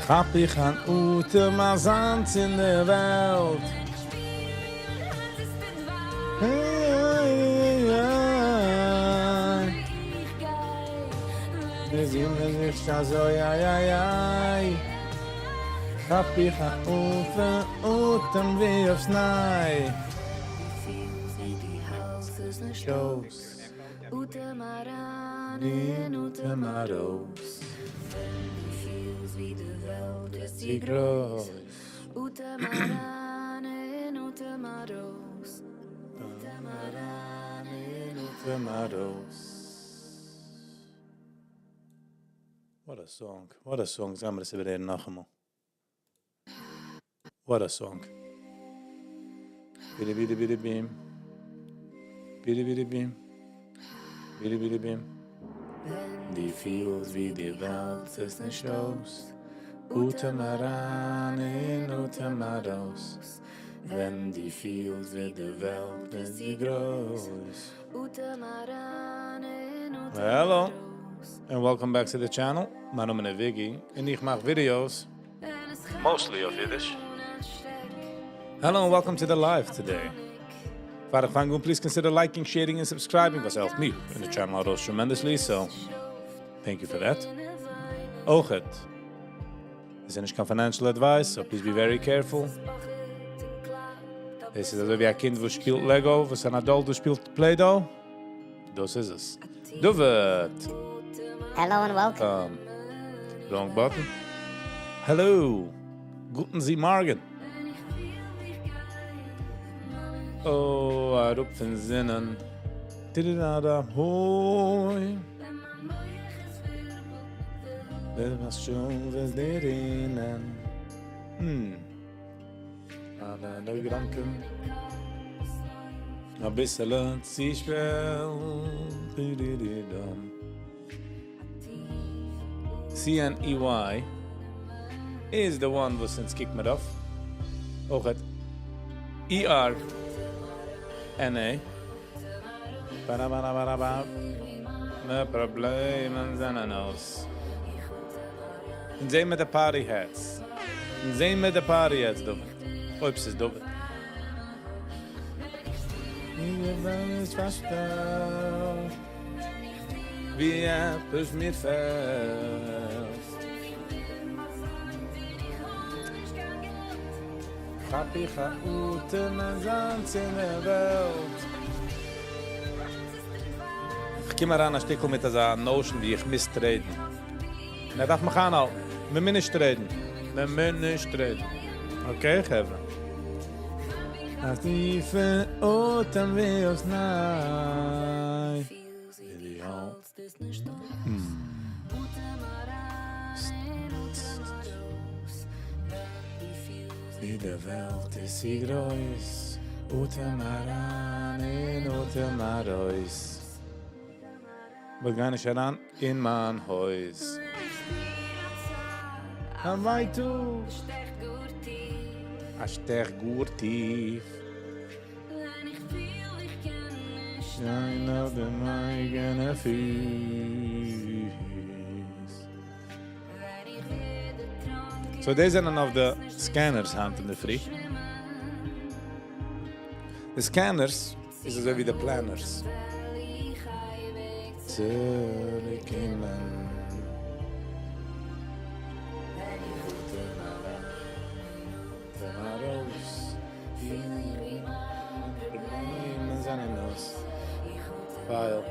Hab ich an Ute Masans in der Welt. Wir sind nicht so, ja, ja, ja. Hab ich an Ute wie aufs Nei. Shows. Ute Maranen, Ute Maros. Wie de Welt ist sie groß. Ute Maranen, Ute Maros. Ute Maranen, Ute Tomatoes. What a song. What a song. Sagen wir das über den noch einmal. What a song. Bidi bidi bidi bim. Bidi bidi bim. Bidi bidi bim. Die Fields wie die Welt ist nicht los. Ute Maranen, Ute Maros. Wenn die Fields wie die Welt ist sie groß. Ute Maranen, Ute Hello, and welcome back to the channel. My name is Viggy, and ich maak videos, mostly of Yiddish. Hello, and welcome to the live today. Vader Fangun, please consider liking, sharing, and subscribing, because it helps me and the channel out tremendously, so thank you for that. Ochet. This is not financial advice, so please be very careful. This is also wie ein Kind, das spielt Lego, was ein Adult, das spielt Play-Doh. Das ist es. Duvet. Hello and welcome. Wrong button. Hello. Guten Sie Morgen. Oh, I rup den Sinnen. Tididada, hoi. Was schon was derinnen. Alle de Gedanken. A bissele Ziespel. CNEY is the one was since kick me off. Ook het ERNA. Ba. No problemen zijn er nos. En zijn met de party hats. En zijn met de party hats, doe het. Oeps, is doe het. Is versteld. Wie etwas mir fehlt. Hab ich a Ute Masans in der Welt. Ich komme ran ein Stück mit dieser Notion, wie ich misstreten. Na, darf man gaan al. Wir müssen nicht reden. Wir müssen nicht reden. Okay, Gevra. Als die Ute wie aufs Nei. Wie de Welt ist sie groß. Ute Maranen, Ute Maros. Wir gehen nicht heran in mein Haus. Am weit du. A stech gut tief. Shine out the eigene Füß. So these are none of the scanners hand in the free. The scanners is also wie the planners. Zurückkommen. File.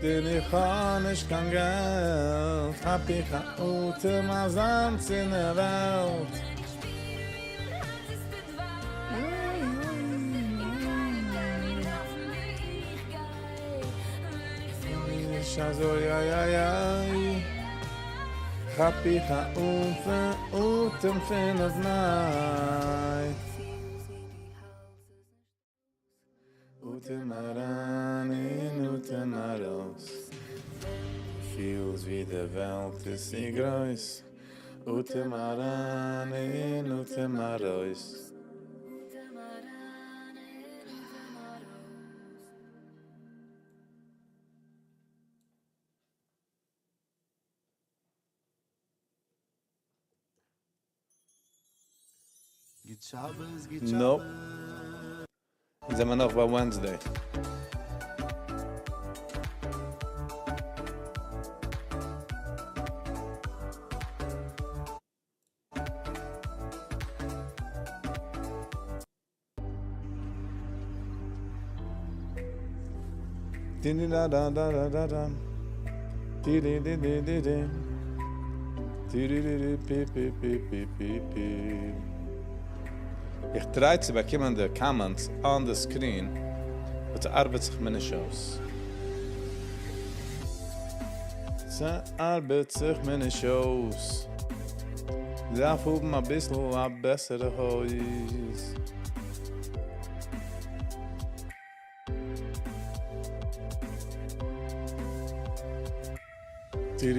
Denn ich habe nicht kein Geld, hab ich a Ute Masans in der Welt. Ich also, ja, ja, ja. Hab ich a Ute auf Nei. Ute Maranen, Ute Maros. Feels wie de Welt ist sie groß. Utemaran utemaros. Nope. Sind wir noch bei Wednesday. Ich try zu bekommen die comments on the screen, aber es arbeitet sich meine Shows. Es arbeitet sich meine Shows. Darf oben ein bisschen a bessere Haus. Ich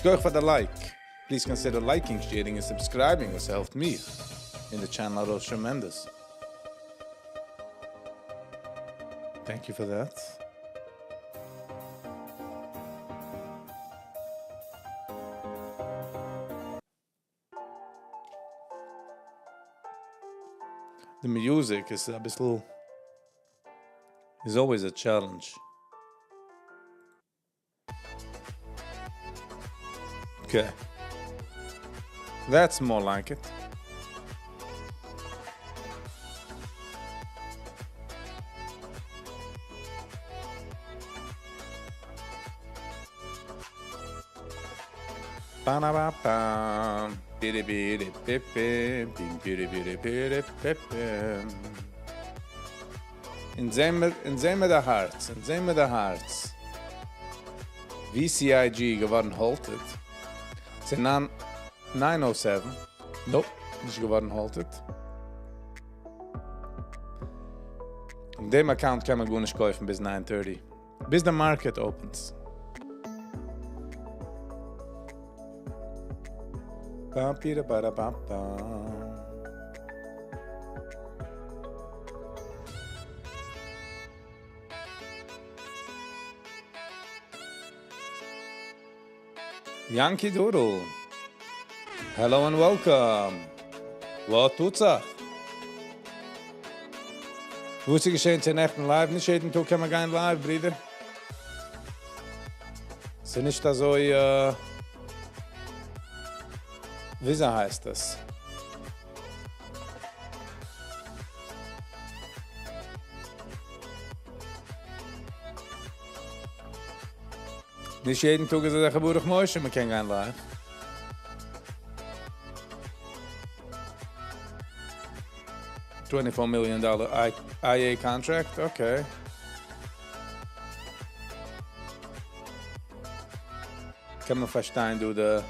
gehe for the like. Please consider liking, sharing, and subscribing. It's helped me in the channel out tremendous. Thank you for that. The music is always a challenge. Okay. That's more like it. Ba-da-ba-bam. Bidi-bidi-bip-bim. Bidi-bidi-bidi-bip-bim. In Zeme der Hearts. VCIG geworden halted. It's 907. Nope, nicht geworden halted. In dem Account kann man gut nicht kaufen bis 9:30. Bis the market opens. Yankee Doodle. Hello and welcome. What tut's up? Wo ist geschehen zur nächsten Live? Nicht jeden Tag kann man gehen live, Brüder. Ist nicht so, wie heißt das? Nicht jeden Tag ist es ein Geburtstag Mäusche, man kann gehen live. $24 million IA contract? Okay. Kann man verstehen, du, the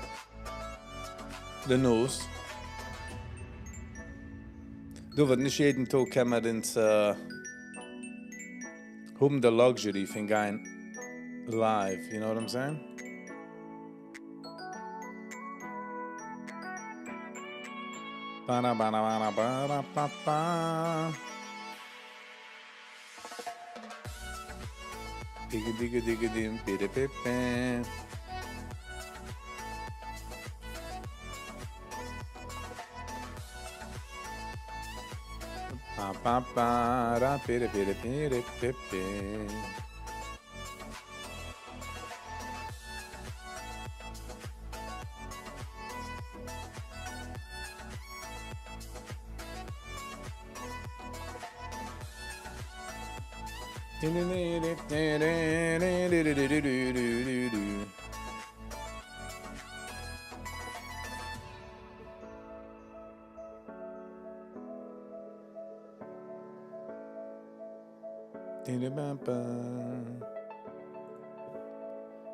news. Du, wird nicht jeden Tag kann man ins, haben the luxury von gehen live, you know what I'm saying? Ba-da-ba-da-ba-da-ba-da-ba-ba. Digga-digga-digga-dim, bidi-bip-bim. Ba-ba-ba-da-bidi-bidi-bidi-bip-bim.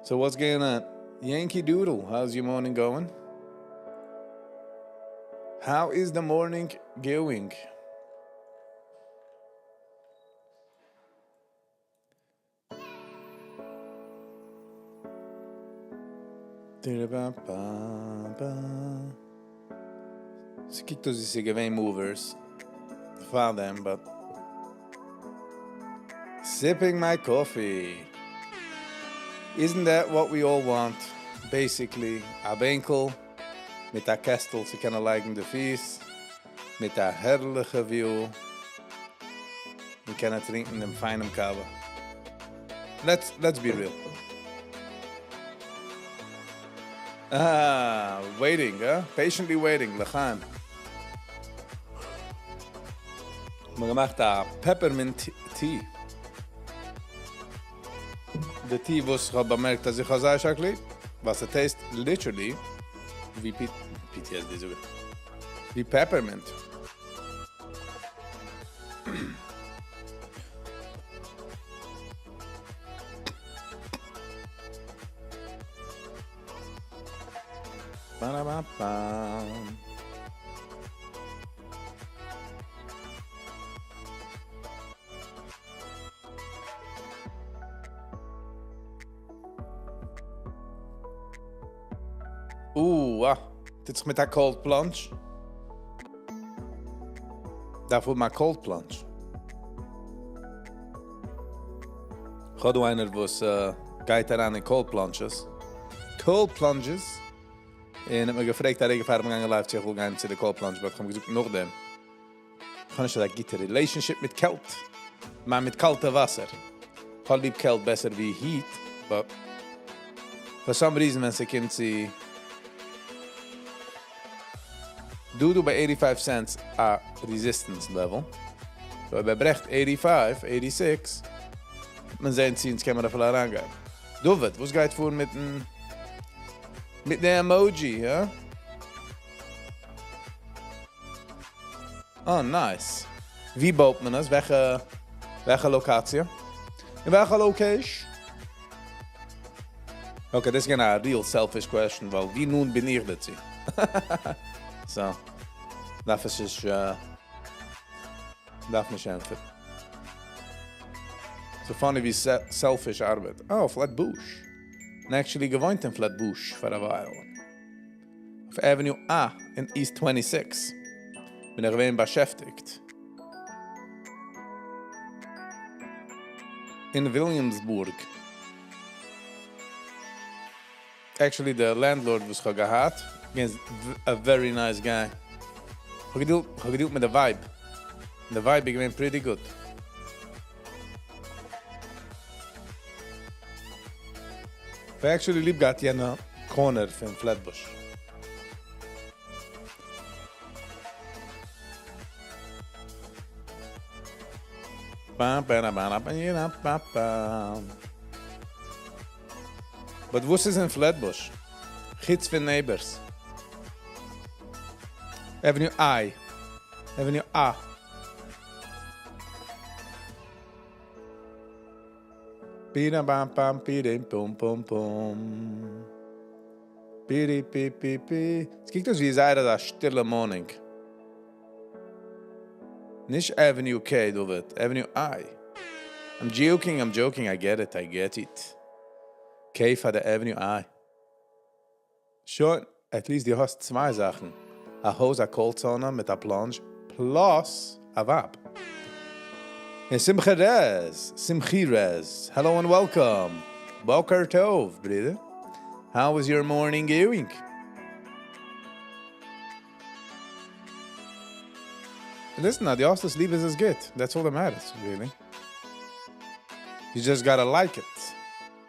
So what's going on? Yankee Doodle, how's your morning going? How is the morning going? Sie kijkt dus die geween movers. Found them, but sipping my coffee. Isn't that what we all want? Basically, a winkel met dat kestel, ze kunnen liken de vies, met dat herrliche view. We kunnen drinken in fijne kava. Let's be real. Waiting, huh? Patiently waiting, legaan. Maar gemaakt dat peppermint tea. De tea was ik bemerkt dat ik al zei, Shakli, was het taste literally wie PTSD zoeken. Wie peppermint. Ba-da-ba-bam. Dit is met dat cold plunge. Daarvoor maar cold plunge. Gaat u einer was gaat eraan in cold plunges. Cold plunges. En heb me gevraagd dat ik vaar me live check gaan in de cold plunge, maar ik heb gezegd nog dem. Gaan je dat gitte relationship met koud, maar met kalte wasser. Gaat lieb koud besser wie heat, but for some reason when ze komt sie do bij 85 cents a resistance level. So bij brecht 85, 86. Men zijn ziens kan man er aan gaan. Doe wat gaat voor met de emoji, hè? Oh, nice. Wie bouwt men ons? Welke locatie? In welke location? Okay, this is a real selfish question. Well, wie nun bin ich dazu? So, darf ich darf mich einfach. So funny wie selfish arbeit. Oh, Flatbush. And actually gewohnt in Flatbush for a while. Auf Avenue A in East 26. Bin gewesen beschäftigt. In Williamsburg. Actually, the landlord was gehad. He's a very nice guy. Gedeeld met de vibe. The vibe became pretty good. We actually liep got in a corner van Flatbush. But what is in Flatbush? Gids van neighbors. Avenue I. Avenue A. Pira bam pam pirim pum pum pum. Piri pi pi pi. Kijk dus wie zei dat stille morning. Nicht Avenue K, du wird. Avenue I. I'm joking, I get it. K for the Avenue I. Schon, at least die hast zwei Sachen. A hose, a cold sauna mit a plunge, plus a vap. And Simchi Rez. Hello and welcome. Boker Tov, brother. How was your morning going? Listen, die hostes lief is good. That's all that matters, really. You just gotta like it.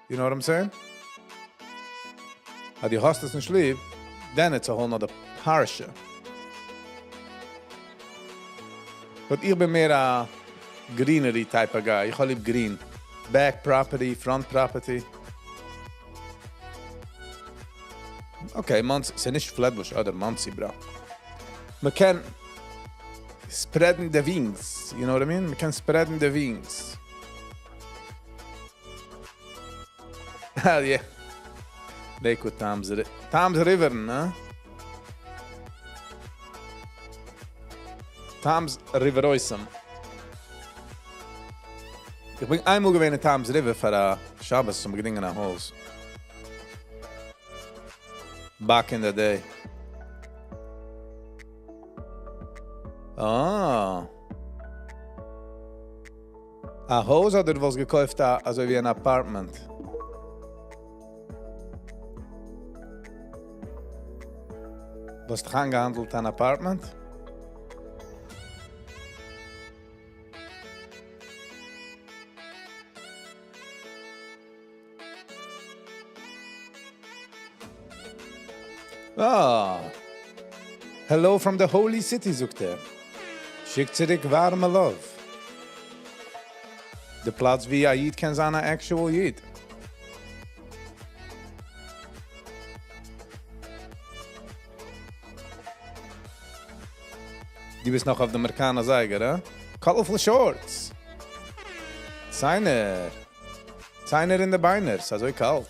You know what I'm saying? Die hostes nicht lief, then it's a whole nother parasha. But ich bin mehr a greenery type of guy. Ich lieb green. Back property, front property. Okay, Muncie. C'est nicht Flatbush, oder Muncie, bro. Man kann spreading the wings. You know what I mean? Man kann spreading the wings. Hell yeah. They could Tom's River, huh? Tom's River Oysam. Ich bin einmal gewesen in Tom's River für Shabbos zum Gedingen nach Haus. Back in the day. Ah. A Haus oder was gekauft da, also wie ein Apartment? Was du angehandelt an Apartment? Ah. Hello from the holy city, sagt er. Schickt zurück warme Love. De Platz wie a Yid kann sein, a actual Yid. Die bist noch auf der Amerikaner Seiger, eh? Colorful Shorts. Seiner in der Beiners, also kalt.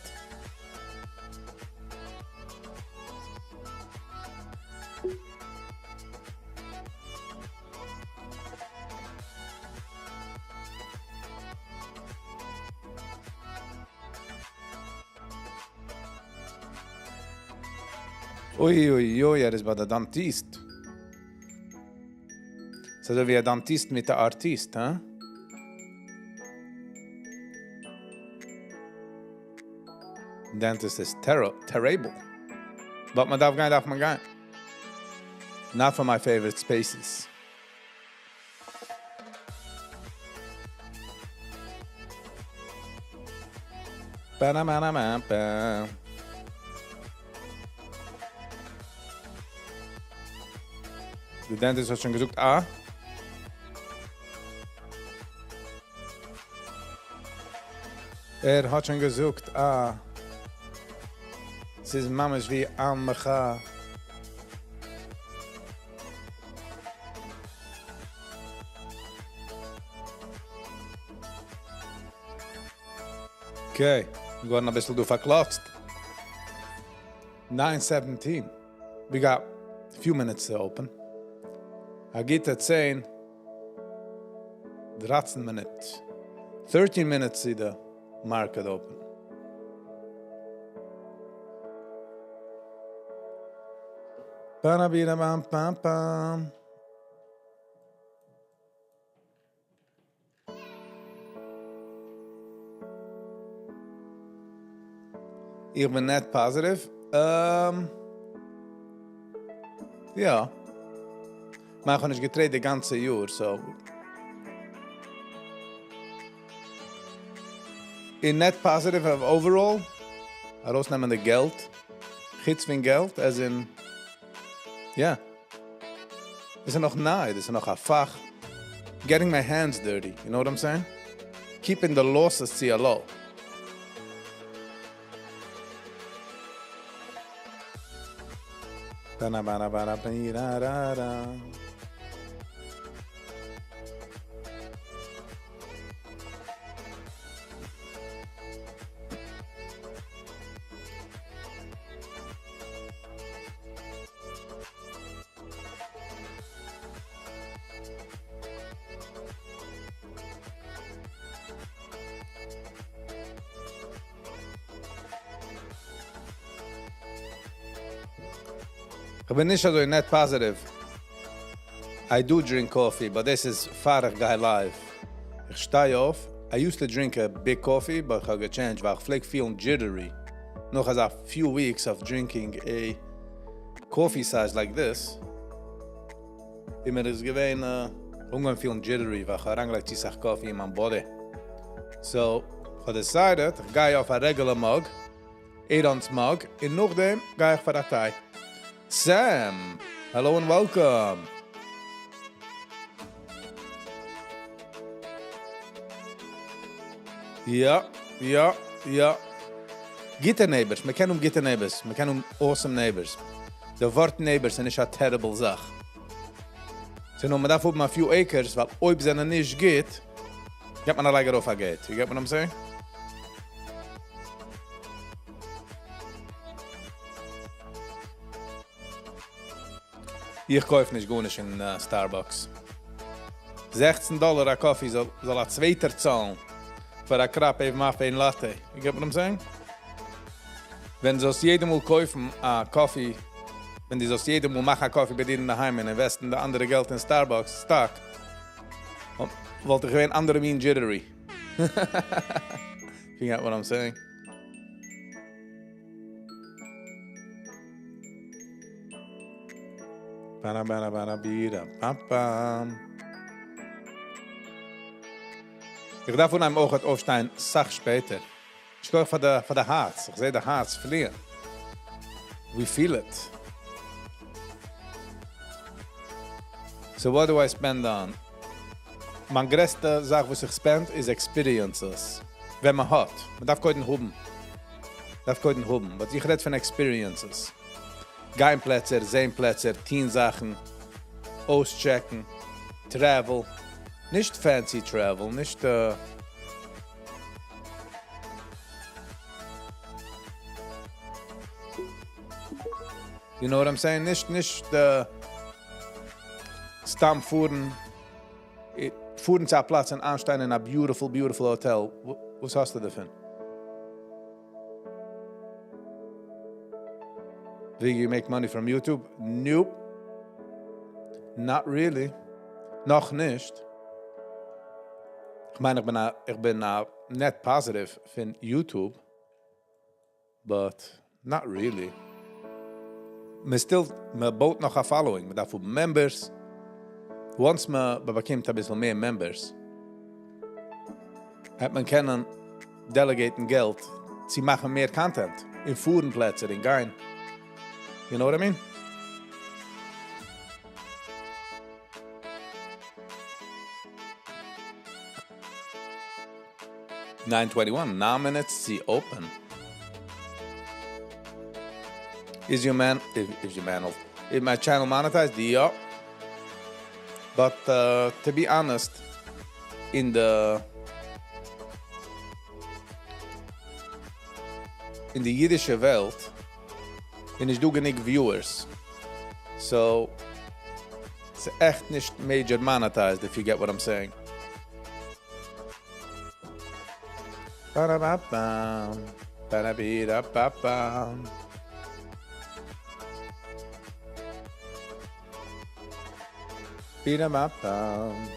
Ui, ist bei der Dentist. So wie ein Dentist mit der Artist, hä? Dentist is terrible. But man darf gehen. Not for my favorite spaces. Ba-da-ba-da-ba-ba. Der Dentist hat schon gesagt, Er hat schon gesagt, es ist mamisch wie Ammecha. Okay, wir werden ein bisschen verklotzt. 9:17. We got a few minutes to open. I get at 10, 13 minutes. 13 minutes see the market open. Ba-da-bi-da-bam-bam-bam. Ich bin net positive. Ja. Maar gewoon is getraind de ganze Jahr, so. In net positive of overall, rausnemen de Geld, gids van Geld, as in, ja. Is er nog naai, is er nog een fach. Getting my hands dirty, you know what I'm saying? Keeping the losses CLO. Ba-da-ba-da-ba-da-ba-da-da-da. Ich bin nicht so net positive. I do drink coffee, but this is farig guy live. Ich stehe auf. I used to drink a big coffee, but I got changed, weil ich vielleicht feeling jittery. Noch as a few weeks of drinking a coffee size like this. Ich mir ist gewesen, irgendwann feeling jittery, weil ich rangleicht die Sach Coffee in meinem Body. So, I decided, ich gehe auf a regular mug, 8-ounce mug, und nachdem gehe ich für der Thai. Sam, hello and welcome. Ja. Gitter neighbors, wir kennen gitter neighbors, wir kennen awesome neighbors. The word neighbors ist a terrible Sach. So, man darf oben a few acres, weil ob es ihnen nicht geht, geht man alleine auf a Gate. You get what I'm saying? Ich kaufe nicht gut in Starbucks. $16 a Kaffee soll a zweiter zahlen für a crap even Muffin Latte. You get what I'm saying? Wenn sie aus jedem Mal kaufen Kaffee, wenn die aus jedem Mal machen Kaffee bei dir in der Heim und investen das andere Geld in Starbucks, stark, wollte ich ein andere mean jittery. You get what I'm saying? Ich darf von einem auch aufstehen, sag später. Ich gehe für der Herz. Ich sehe der Herz fliehen. We feel it. So what do I spend on? Mein größte Sache, was ich spend, ist Experiences. Wenn man hat. Man darf keinen haben. Aber ich rede von Experiences. Geinplätze, Seenplätze, Teen-Sachen, auschecken, Travel. Nicht fancy Travel, nicht You know what I'm saying? Nicht Stammfuhren. Fuhren zu einem Platz und anstehen in einem beautiful hotel. Was hast du davon? Viggy, you make money from YouTube? Nope. Not really. Noch nicht. Ich meine, ich bin net positive von YouTube. But not really. Me baut noch a following. Me darf members. Once me bekommt ein bisschen mehr members, hat man können delegaten Geld. Sie machen mehr Content. In Fuhrenplätze, in Gein. You know what I mean? $9.21, 9 minutes, see open. Is my channel monetized? Yeah. But to be honest, in the Yiddish Welt, ich do genug viewers. So, it's echt nicht major monetized, if you get what I'm saying. Ba-da-ba-bam, ba-da-bee-da-ba-bam. Ba-da-ba-bam.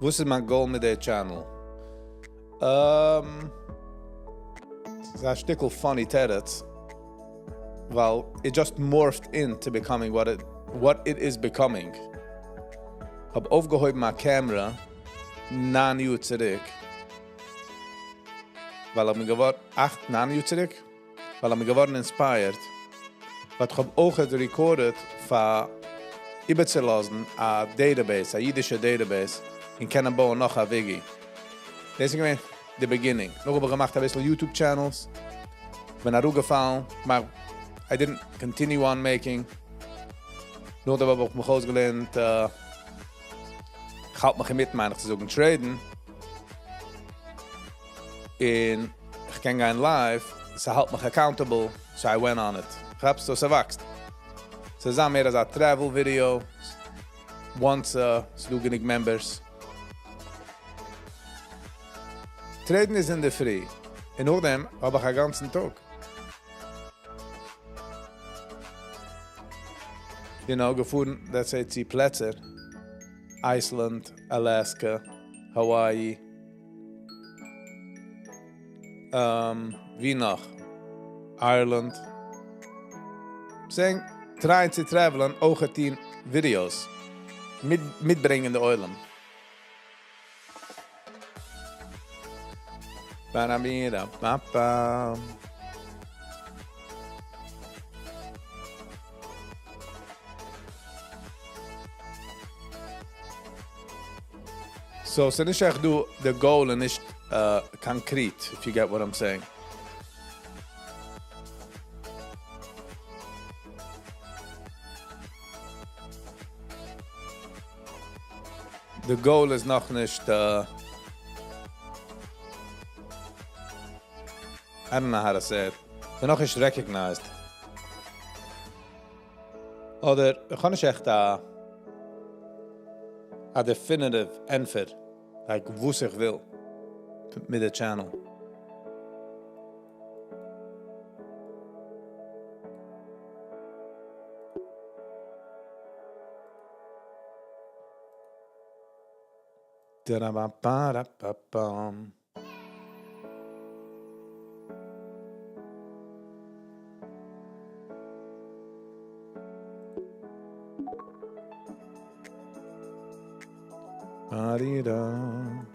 Was ist mein Goal mit der Channel? It's a stickle funny terrets. Well, it just morphed into becoming what it is becoming. Hab aufgehoben meine Kamera 9 Jahre zurück. Weil ich mir geworden 9 Jahre zurück. Weil ich mir geworden inspired. Aber ich hab auch recorded für überzulassen a database, a jiddische database. In können bauen noch a Viggy. Das ist gewesen the beginning. Noch habe gemacht ein bisschen YouTube-Channels. Bin auch gefallen, aber I didn't continue on making. Nur da habe ich mich ausgelernt, ich halte mich mit meiner zu suchen traden. Und ich kann gehen live, so halt mich accountable, so I went on it. Ich hab's so wächst. So es ist mehr als ein Travel-Video. Once, so du genug Members. Traden ist in der Früh. Und nachdem habe ich einen ganzen Tag. You know, gefahren, das heißt die Plätze. Iceland, Alaska, Hawaii. Wie noch? Ireland. Saying, trying to travel on auch 10 Videos. Mitbringende Eulen. Ba-da-bee-da-ba-ba. So nicht echt du the goal and nicht concrete, if you get what I'm saying. The goal is noch nicht I don't know how to say it. They're not recognized. Oder ich kann nicht echt a definitive answer, like was ich will mit der channel. Da-da-ba-ba-da-ba-bam. Ba-di-da.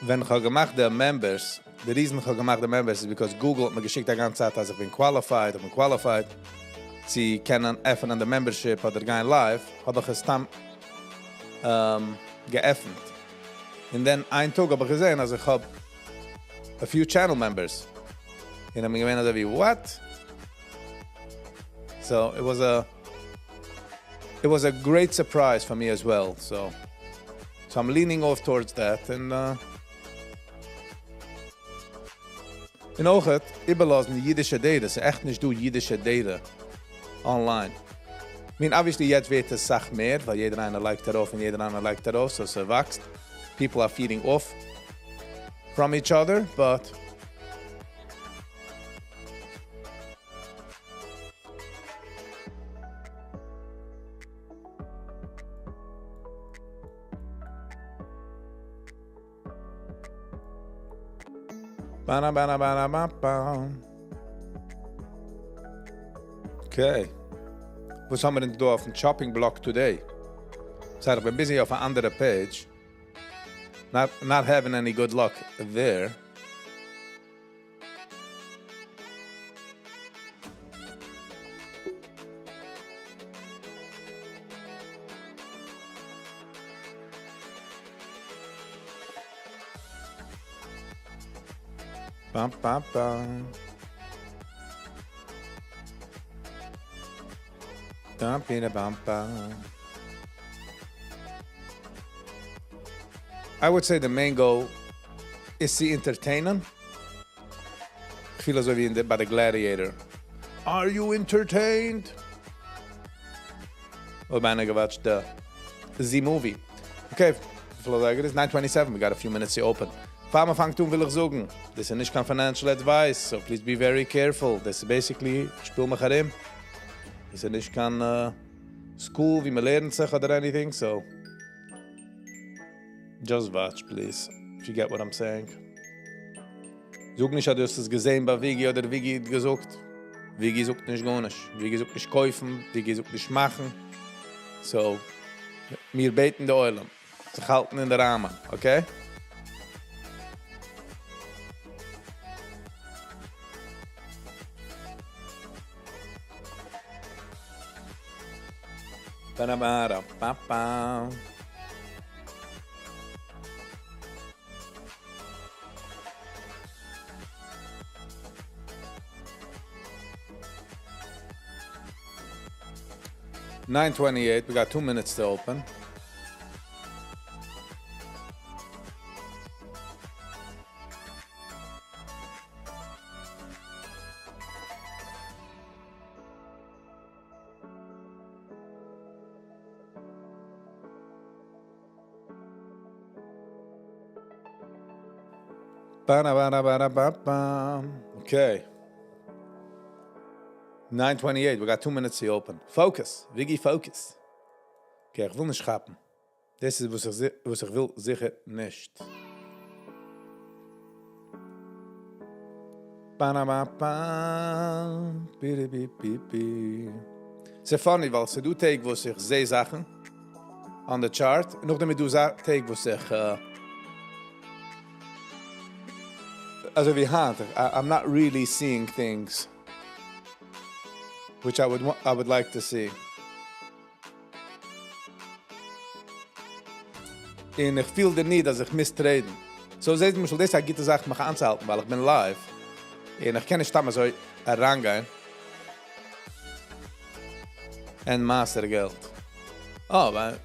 Wenn ich gemacht der Members, the reason ich gemacht der Members is because Google hat mir geschickt die ganze Zeit, als ich bin qualified. Sie können öffnen der Membership oder gehen live, habe ich es dann geöffnet. Und dann ein Tag habe ich gesehen, also ich habe a few channel members. Und I'm gemeint, wie, what? So it was a great surprise for me as well. So I'm leaning off towards that. And in auch het, überlassen die jiddische Data. Es ist echt nicht du jiddische Data online. I mean, obviously jetzt wird es Sach mehr, weil jeder einer liked darauf und jeder einer liked darauf, so es wächst. People are feeding off from each other, but okay. Was haben wir denn da auf dem Shopping Block today? So ich bin busy auf einer anderen Page. Not having any good luck there. Bam, bam, bam. Bam, bam, bam. I would say the main goal is to entertain them. Ich fühle so wie bei The Gladiator. Are you entertained? Oder bijna gewatcht the Z-Movie. Okay, it is 9:27. We got a few minutes to open. Bevor wir fangen will ich sagen, das ist nicht kein financial advice, so please be very careful. Das ist basically, spiel mich herim. Das ist nicht kein school, wie man lernt sich oder anything, so just watch, please, if you get what I'm saying. Sag nicht, du hast es gesehen bei Viggy oder Viggy gesagt. Viggy sagt nicht gar nicht. Viggy sagt nicht kaufen, Viggy sagt nicht machen. So, wir beten die Eulen. Sich halten in der Rahmen, okay? Ba-da-ba-da-ba-ba. $9:28. We got 2 minutes to open. Ba-da-ba-da-ba-da-ba-ba. Okay. 9:28. We got 2 minutes to open. Focus. Viggy, focus. Okay, ich will nicht schappen. Das ist, was ich will, sicher nicht. Ba-da-ba-ba. Bi-di-bi-bi-bi. Es ist funny, weil du Tag, wo ich sehe Sachen on the chart, und noch damit du Tag, wo ich also wie hart, I'm not really seeing things which I would like to see. Und ich feel the need, dass ich mistreden. So seht ihr, das ist eine gute Sache, mich anzuhalten, weil ich bin live. Und ich kann nicht stammen so herangehen. Und Mastergeld. Oh, weil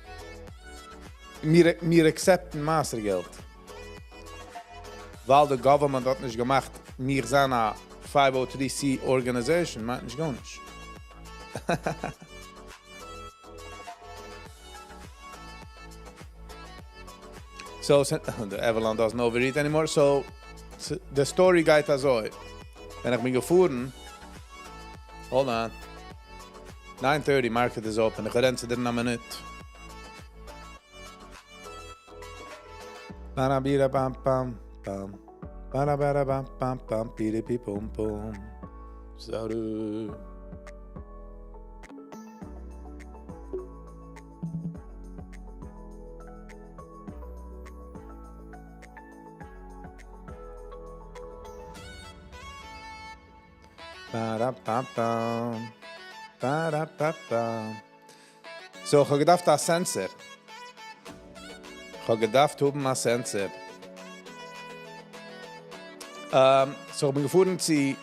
wir akzepten Mastergeld. weil der Government hat nicht gemacht, mir sind eine 503c Organization, meint nicht gar nicht. So, the Avalon doesn't overeat anymore, so the story geht also. Wenn ich mich gefahren, hold on, 9:30, market is open, ich renne zu dir in einer Minute. Barabira bam bam bam, barabara bam bam bam, piripi pum pum, saru. Ba-da-ba-bam. Ba-da-ba-bam. So, ich habe gedacht, ein Sensor. Ich habe gedacht, ein Sensor. So, ich bin gefahren zu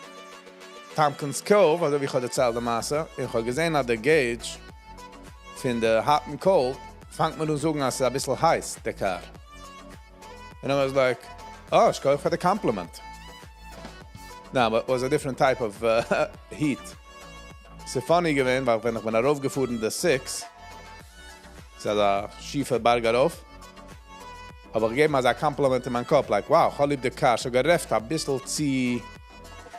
Tompkins Cove, also wie ich habe erzählt, der Masse. Ich habe gesehen, dass der Gauge von der Hot and Cold fängt man an zu sagen, dass es ein bisschen heiß, der Car. And I was like, oh, ich kaufe the compliment. No, but it was a different type of heat. It's funny gewesen, weil wenn ich bin raufgefahren, der 6, ist ein schiefer Berg rauf. Aber ich gebe mir ein Kompliment in meinen Kopf, like, wow, ich liebe den Car. Ich habe gerefft ein bisschen zu,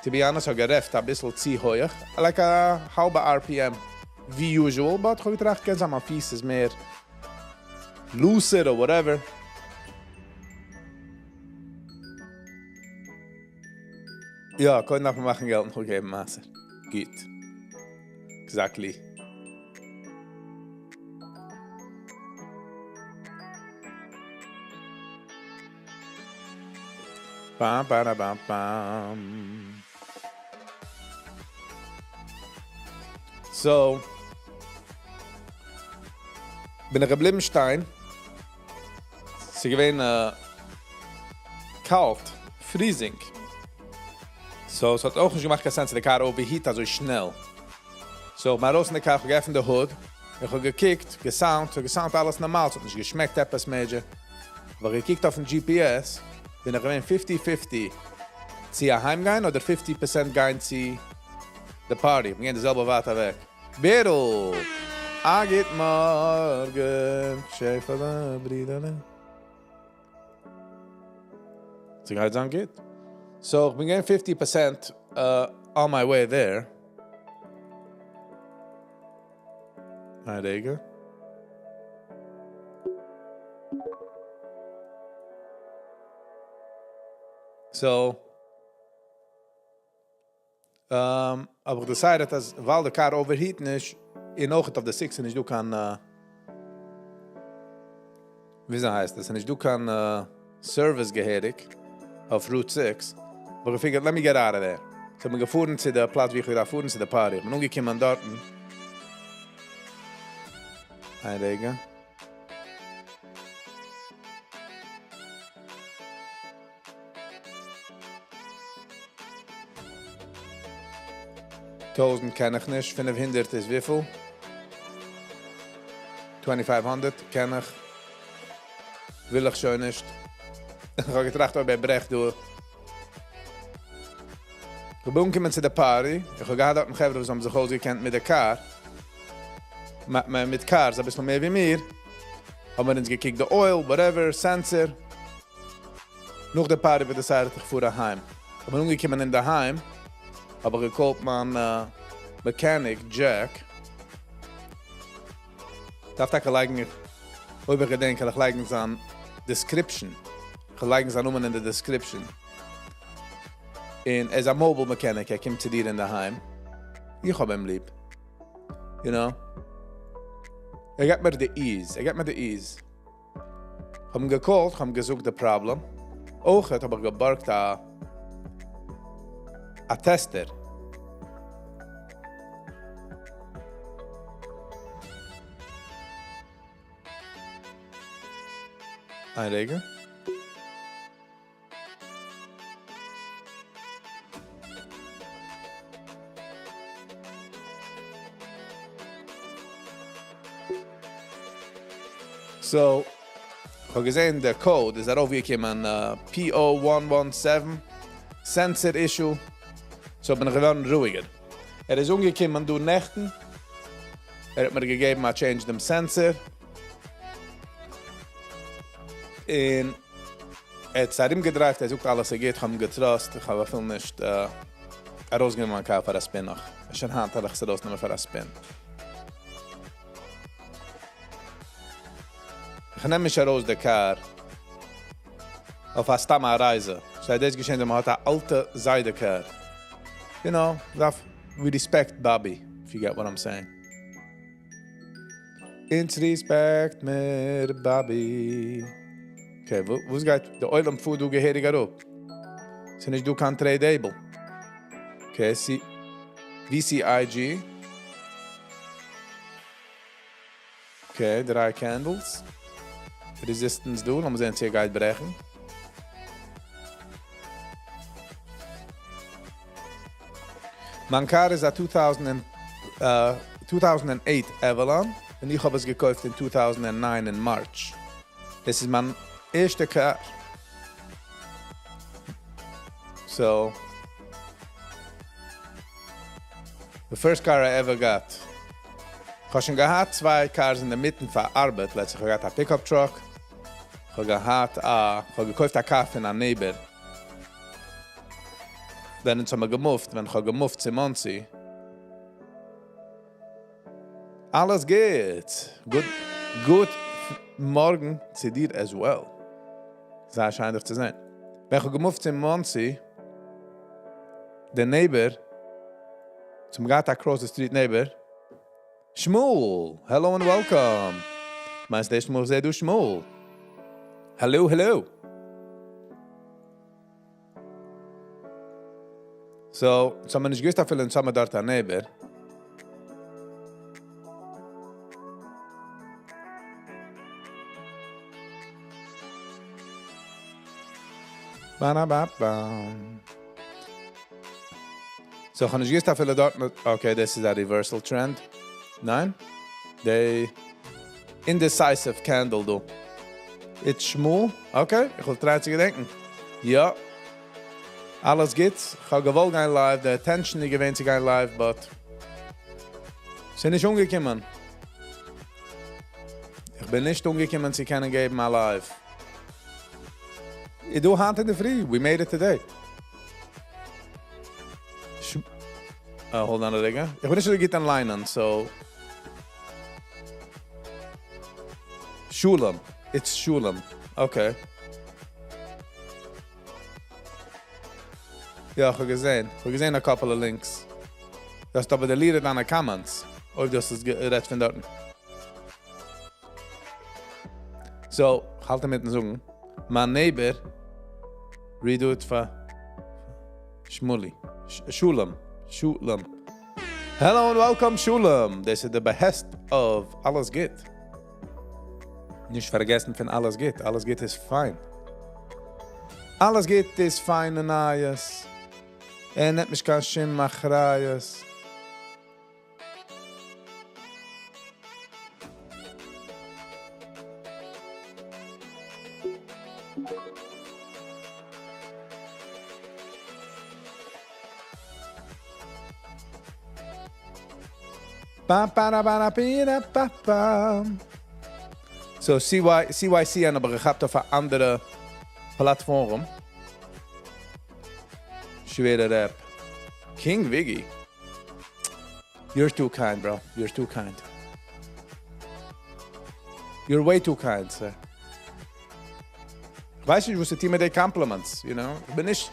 to be honest, ich habe gerefft ein bisschen zu hoch. Like a halbe RPM, wie usual, but ich habe gedacht, ganz am Fies ist mehr looser or whatever. Ja, ich kann noch machen Geld noch geben, Master. Gut. Exactly. Bam, bam, bam, bam. So. Bin ich geblieben Stein. Sie gewesen kalt, freezing. So, es hat auch nicht gemacht, dass der Car overheat so schnell. So, mal raus in der Car, ich gehe in der Hood. Ich habe gekickt, gesound alles normal. Es hat nicht geschmeckt, etwas Major. Aber ich gekickt auf den GPS, bin ich gewinn 50-50. Sie heimgehen oder 50% gehen zu der Party. Wir gehen dieselbe Warte weg. Bero! Agit morgen, Schäferle, Brüderle. So geht es angeht. So, ich bin getting 50% on my way there. There you go. So, aber ich decided, dass, weil der Car overheaten ist, in Ocht auf der 6 und ich kann, wie es heißt das, und ich kann Service geherig auf Route 6. Aber ich figured, let me get out of there. So, ich bin gefahren zu der Platz, wie ich gefahren zu der Party. Ich bin umgekommen dort. Einlegen. Tausend kenne ich nicht. 500 ist wie viel? 2500 kenne ich. Will ich schon nicht. Ich habe gedacht, ob ich brecht durch. Ich bin umgekommen zu der Party. Ich habe gedacht, dass die Gäste sich ausgekannt mit der Car. Mit Cars, ein bisschen mehr wie mir. Haben wir uns gekickt, der Oil, whatever, Sensor. Nach der Party wird es gesagt, ich fuhre heim. Ich bin umgekommen in der Heim. Aber gekauft man Mechanic, Jack. Darf ich gleich, ob ich denke, ich lege es an Description. Ich lege es an in der Description. Und as a mobile mechanic, kommt zu dir in der Heim. Ich habe ihn lieb. You know? Get me the ease. Ich habe ihn gekallt, habe gesucht das Problem. Auch hat aber geborgt a tester. Einlegen. So, habe gesehen, der Code ist darauf gekommen, PO117, Sensor Issue. So bin ich geworden ruhiger. Ist umgekommen durch Nächten. Hat mir gegeben, change dem Sensor. Und hat ihm gedreift, sucht alles, geht, haben getrost. Ich habe viel nicht rausgenommen für das Spin noch. Ich habe Hand, ich sie rausnehmen für das Spin. Ich nehme mich raus der Car auf eine Stamma-Reise. So, das geschehen, man hat eine alte Seide-Car. You know, we respect Bobby, if you get what I'm saying. Ins Respect mir Bobby. Okay, wo geht der Oil am Food, du gehörig auf? So nicht du kann tradable. Okay, VCIG. Okay, 3 Candles. Resistance do, laten we sehen, hier geht brechen. Mein Car ist a 2008 Avalon und ich habe es gekauft in 2009 in March. Das ist mein erster Car. So, the first car I ever got. Ich habe schon gehabt 2 Cars in der Mitte für Arbeit. Letztlich habe ich einen Pickup Truck. Ich habe gekauft einen Car von einem Neighbor. Dann haben wir gemoved, wenn ich gemoved zu Monsi. Alles geht. Gut morgen zu dir as well. Sehr scheinlich zu sein. Wenn ich gemoved zu Monsi, der Neighbor, zum Gata across the street neighbor, Shmuel, hello and welcome. Meinst du, Shmuel, sei du Shmuel? Hello, hello. So man nicht gewusst, dass wir dort ein Neighbor. So, kann ich gewusst, dass wir dort... Okay, this is a reversal trend. Nein? The indecisive candle, du. It's Shmuel. Okay, ich will 30 denken. Ja. Alles geht. Ich habe gewollt gehen live. The attention, die gewinnt sich gehen live, but... Sie nicht umgekommen. Ich bin nicht umgekommen, sie können geben mal live. Ich do Hand in the free. We made it today. Hold on a second. Ich bin nicht so gut online an, so... Shulam. It's Shulam. Okay. Ja, ich habe gesehen. Ich habe gesehen a couple of links. Das ist aber deleted an the comments. Oder das ist recht von dort. So, ich halte mit den Sungen. Mein Neighbor redo it for Shmuli. Shulam. Shulam. Hello and welcome, Shulam. This is the behest of Alles geht. Nicht vergessen von Alles geht. Alles geht ist fein. Alles geht ist fein und alles. Net mich kein Schim machrayes. So CYC haben aber gehabt auf einer anderen Plattform. Schwere Rap. King Viggy. You're too kind, bro. You're too kind. You're way too kind, sir. Ich weiß nicht, was die mit den Compliments, you know? Ich bin nicht...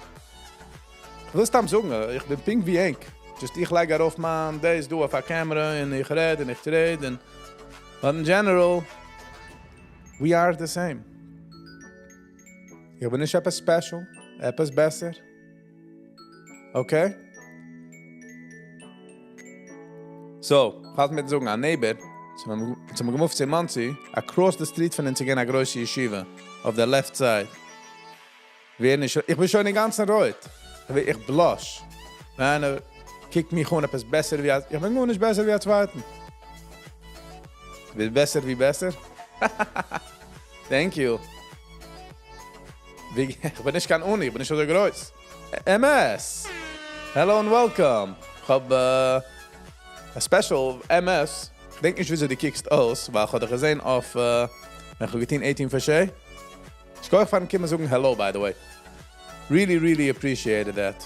Ich will es dann sagen, ich bin pink wie Henk. Just ich lege auf, man, das du auf der Kamera und ich rede und ich trade. But in general, we are the same. Ich bin nicht etwas special, etwas besser. Okay? So, ich halte mir sagen, ein Neighbor, zum gemoved in Monsi, across the street von uns gehen eine große Yeshiva, auf der left side. Ich bin schon in den ganzen Reut. Ich blush. Einer kickt mich gewoon etwas besser wie als... Ich bin gewoon nicht besser wie als Zweiten. Ich bin besser wie besser. Thank you. Viggy, ich bin nicht kein Uni, ich bin nicht so groß. MS. Hello and welcome. Ich habe a special MS. Ich denke nicht, wieso die kickst aus, weil ich habe gesehen auf mein Getin 18 Versteh. Ich kann euch von Kim sagen hello, by the way. Really, really appreciated that.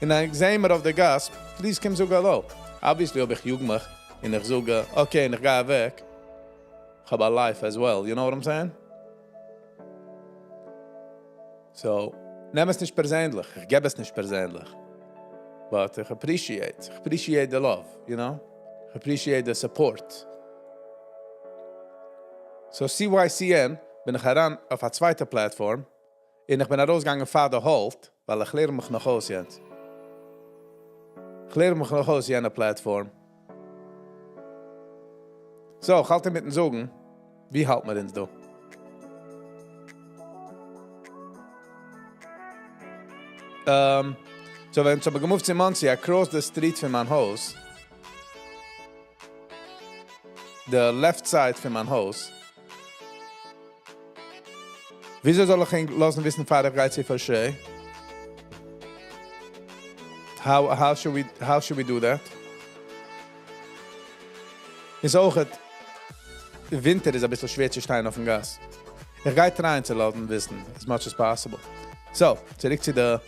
Und ich sehe mir auf der Gas, please Kim sagen hello. Obviously, ob ich jung mich und ich sage, okay, und ich gehe weg. Ich habe a life as well, you know what I'm saying? So, nehm es nicht persönlich, ich gebe es nicht persönlich. But I appreciate the love, you know? I appreciate the support. So CYCN bin ich heran auf eine zweite Plattform und ich bin rausgegangen Vater Holt, weil ich lehre mich noch aus jetzt. Ich lehre mich noch aus in einer Plattform. So, ich halte mit den Sogen. Wie halt man denn so? So, wenn ich gemoved in Muncie, across the street von meinem Haus, the left side von meinem Haus, wieso soll ich ihn lassen wissen, Vater zu verstehen? How should we do that? Ist auch Winter ist ein bisschen schwer zu stehen auf dem Gas. Ich gehe rein zu lassen wissen, as much as possible. So, zurück zu der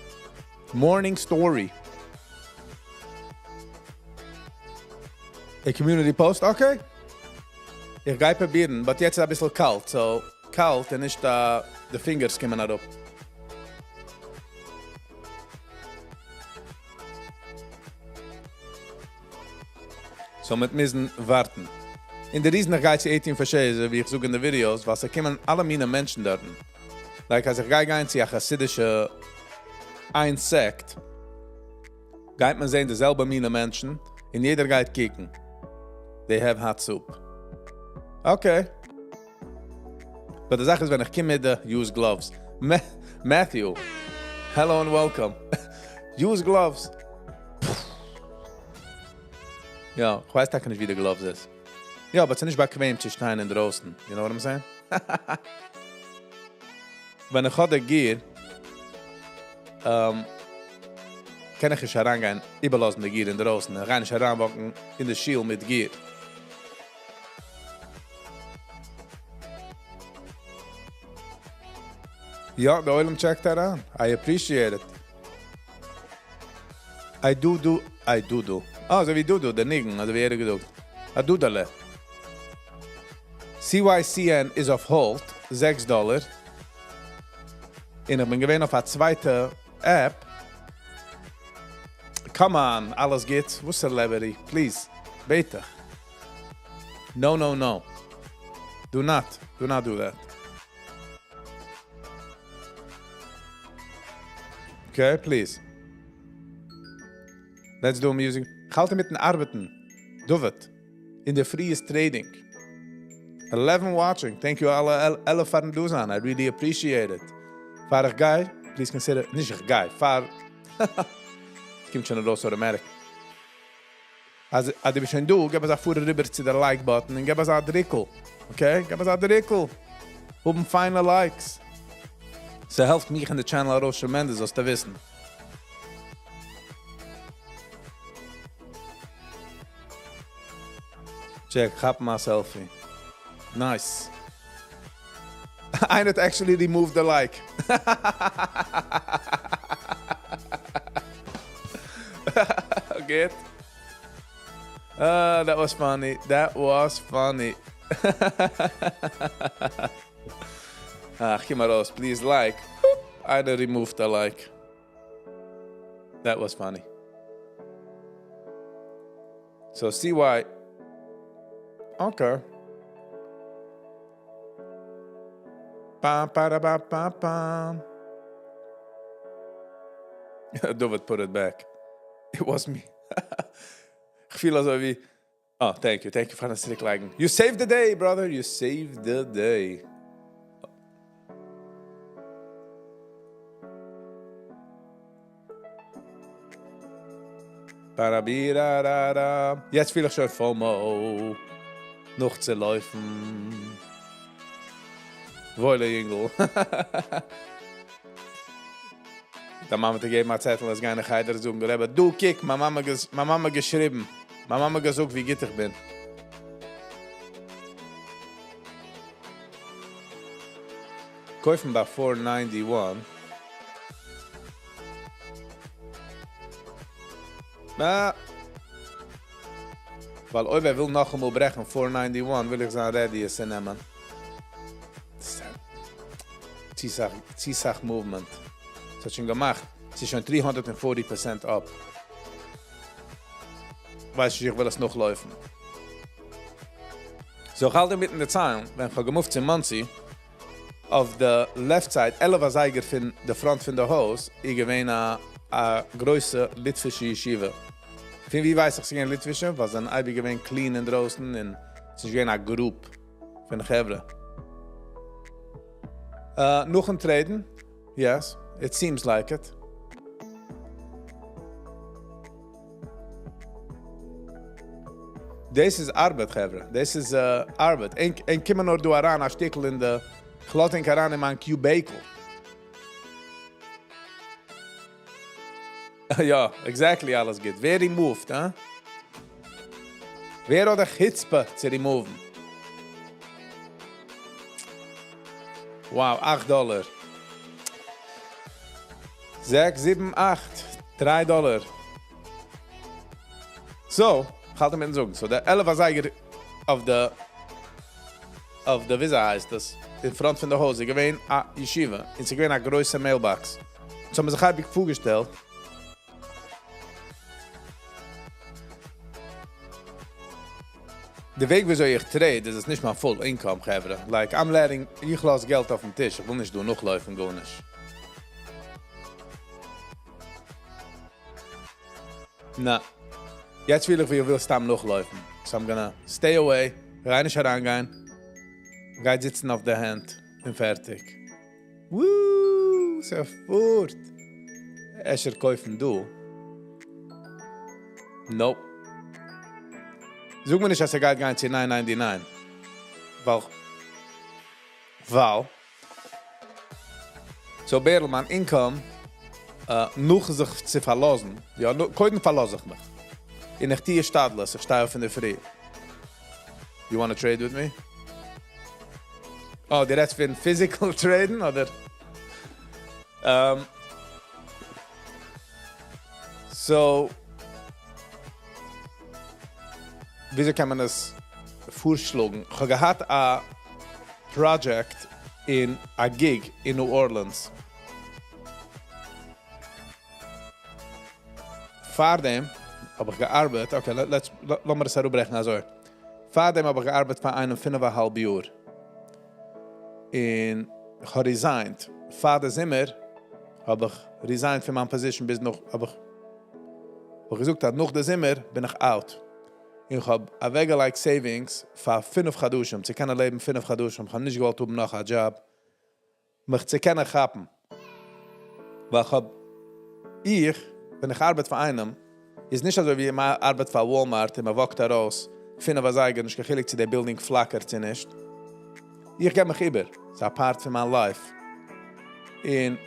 Morning Story. A community post, okay. Ich gehe probieren, aber jetzt ist ein bisschen kalt. So, kalt und nicht die Fingers kommen nicht up. So, wir müssen warten. In der Riesen gehe ich 18 Verstehen, wie ich suche in den Videos, was kommen alle meine Menschen dort. Like, als ich gehe zu einer chassidische ein Sekt, geht man sehen dieselbe meine Menschen, und jeder geht kicken. They have hot soup. Okay. Aber die Sache ist, wenn ich komme mit use gloves. Matthew, hello and welcome. Use gloves. Ja, ich weiß nicht, wie die Gloves ist. Ja, aber es ist nicht bequem zu stehen in draußen. You know what I'm saying? Wenn ich heute gehe, kann ich nicht herangehen, überlassen die Gier in draußen. Ich kann nicht heranwachen in der Schiel mit Gier. Ja, der Oilem checkt that an. I appreciate it. I do. Also wie du, der Nigen, also wie er gedruckt. I do dale. CYCN is auf Hold, $6. Und ich bin gewesen auf eine zweite App. Come on, alles geht. Wo ist Celebrity? Please, bitte. No. Do not do that. Okay, please. Let's do music. Ich halte mit den Arbeiten. Do it. In the freest trading. 11 watching. Thank you alle for the dozen. I really appreciate it. For a guy, please consider... Nicht a guy. For... Es kommt schon raus automatic. Also du schon du, gib uns auch vorher rüber zu der Like-Button und gib uns auch Drickel. Okay? Gib uns auch Drickel. Oben feine Likes. So helft mich in der Channel raus tremendous, als du wissen. Check, hab my selfie. Nice. I not actually removed the like. Good. That was funny. Give me those, please like. I removed the like. That was funny. So see why. Okay. Pam, pam. David put it back. It was me. Ich feel also wie... Oh, thank you for the strict liking. You saved the day, brother. You saved the day. Jetzt will ich schon FOMO. Noch zu laufen. Wolle Jingle. Da Mama te geben, Zettel, als keine Geider suchen. Du, kick, meine Mama geschrieben. Meine Mama gesagt, wie geht ich bin. Kaufen bei 491. Na, weil wer will noch einmal brechen 491, will ich sagen, ready ist zu nehmen. Ziesach Movement. Das hat schon gemacht. Es ist schon 340% up. Weiß ich will es noch laufen. So, ich halte mitten in der Zeilen, wenn ich gemoved in Muncie, auf der left side, 11 Seiger von der Front von der Haus, ich gewähne eine große litwische Yeshiva. Wie weiß ich, sie gehen litwische? Was dann ich gewähne clean in draußen und sie gehen eine Gruppe von der Chevre. Noch ein Treten? Yes, it seems like it. Das ist Arbeit, Chevre. Das ist Arbeit. En kommen nur du heran, ein Stückchen in der Klotten heran in mein Cubicle. Ja, exactly alles geht. Wer removed, huh? Wer hat die Hitzpe zu removen? Wow, $8. 6, 7, 8, $3. So, ich halte mir den Sogen. So, der 11 Seiger auf der Visa heißt das. In front von der Hose. Ich gewähne eine Yeshiva. Und sie gewähne eine größere Mailbox. So haben sie sich halbig vorgestellt. Der Weg, wieso ich trade, das ist nicht mal full income, Gevre. Like, I'm letting, ich lasse Geld auf den Tisch. Ich will nicht noch laufen, gar nicht. Na. Jetzt will ich stamm noch laufen. So I'm gonna stay away, rein nicht herangehen, geht sitzen auf der Hand und fertig. Woo, so fort. Escher kaufen du? Nope. Sag mir nicht, dass geht gehen zu 9,99. Weil. So, Berl, mein Income, noch sich zu verlassen. Ja, heute verlasse ich mich. In der Tier stadlos, ich stehe auf in der Früh. You wanna trade with me? Oh, die Rest für ein Physical Traden, oder? So, wieso kann man das vorschlagen? Ich habe gehabt ein Project in a Gig in New Orleans. Vor dem habe ich gearbeitet, okay, lass mal das herüberbrechen, also. Vor dem habe ich gearbeitet für 5,5 Jahr. Und ich habe resigned. Vor dem Zimmer habe ich resigned für meine Position bis noch, aber ich gesagt, noch der Zimmer bin ich out. Ich habe ein Wege-like Savings für 5 Chadushim. Sie können leben 5 Chadushim. Ich habe nicht gewollt, noch einen Job. Mich zu können gappen. Weil wenn ich arbeite für einen, ist nicht so wie ich arbeite für Walmart, und man wacht da raus, finde was eigentlich, ich gehe zu der Building flackert sie nicht. Ich gebe mich über. Das ist ein Part von meinem Life. In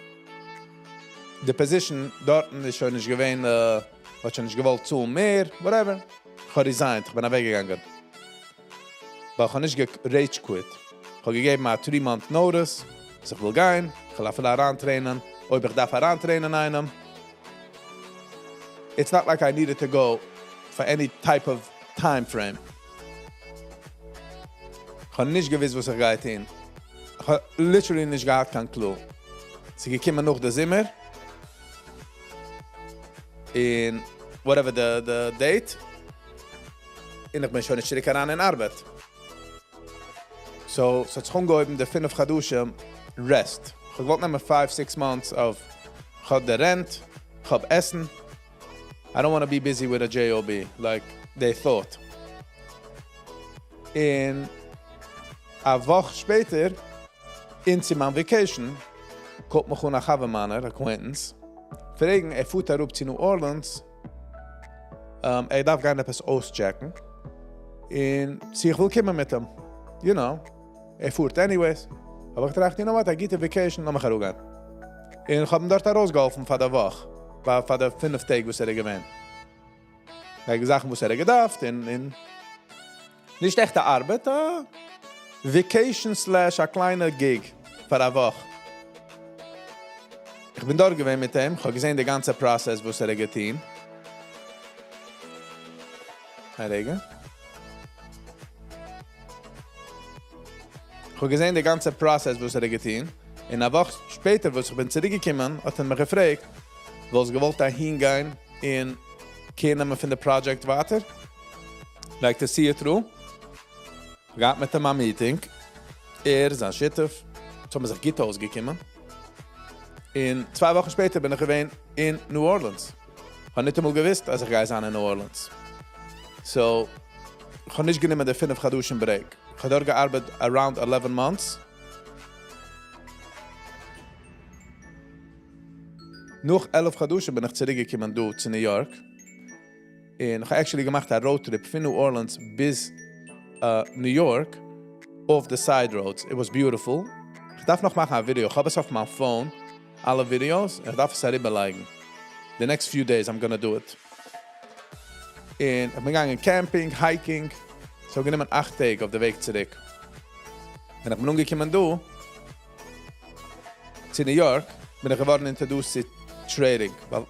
der Position dort ist schon nicht gewähnt, was schon nicht gewollt zu mehr, whatever. Ich habe resigned, ich bin weggegangen. Aber ich habe nicht rage quit. Ich habe gegeben mir 3-month notice, dass ich will gehen, ich will einfach herantrainen, ob ich darf herantrainen einem. It's not like I needed to go for any type of time frame. Ich habe nicht gewiss, was ich geht hin. Ich habe literally nicht gehabt, kein Clou. Sie gekommen noch der Zimmer. In whatever the date. Und ich bin schon nicht zurück an in Arbeit. So it's gehoben, der 5 Chadushim rest. Ich wollte nehmen 5-6 months of ich habe den Rent, ich habe Essen. I don't want to be busy with a job, like they thought. In a Woche später, in my vacation, kommt mich nach Havemaner, Acquaintance, fragen, fuhrt zu New Orleans, darf gerne etwas auschecken. Und ich will kommen mit ihm. You know, fuhrt anyways. Aber ich dachte, you know what, I get a vacation, lass mich herumgehen. Und ich hab ihn dort rausgeholfen von der Woche. Von der 5 Tage, was gewähnt. Ich habe gesagt, was gedacht, und nicht echte Arbeit, Vacation / a kleiner Gig für eine Woche. Ich bin dort gewesen mit ihm, ich habe gesehen den ganzen Prozess, was getan. Herr Regen. Ich habe gesehen den ganzen Prozess, was getan. Und eine Woche später, als ich bin zurückgekommen, hat mich gefragt, was gewollt da hingehen in keinem von der Project weiter. Like to see it through. Gaat mit dem Meeting. Ist ein Schiff. So haben wir sich Gitter ausgekommen. Und 2 Wochen später bin ich gewesen in New Orleans. Ich habe nicht einmal gewusst, dass ich gehe in New Orleans. So, ich habe nicht genommen den 5 Gaduschen Break. Ich habe dort gearbeitet around 11 months. Noch 11 Gaduschen bin ich zurückgekommen zu New York. Und ich habe actually gemacht einen Roadtrip von New Orleans bis New York auf the side roads. It was beautiful. Ich darf noch machen ein Video. Ich habe es auf meinem Phone. Alle Videos. Ich darf es herüberlegen. The next few days I'm gonna do it. Und ich bin gegangen camping, hiking. So ich nehme 8 Tage auf den Weg zurück. Und ich bin umgekommen zu New York. Bin ich geworden introduced zu trading. Weil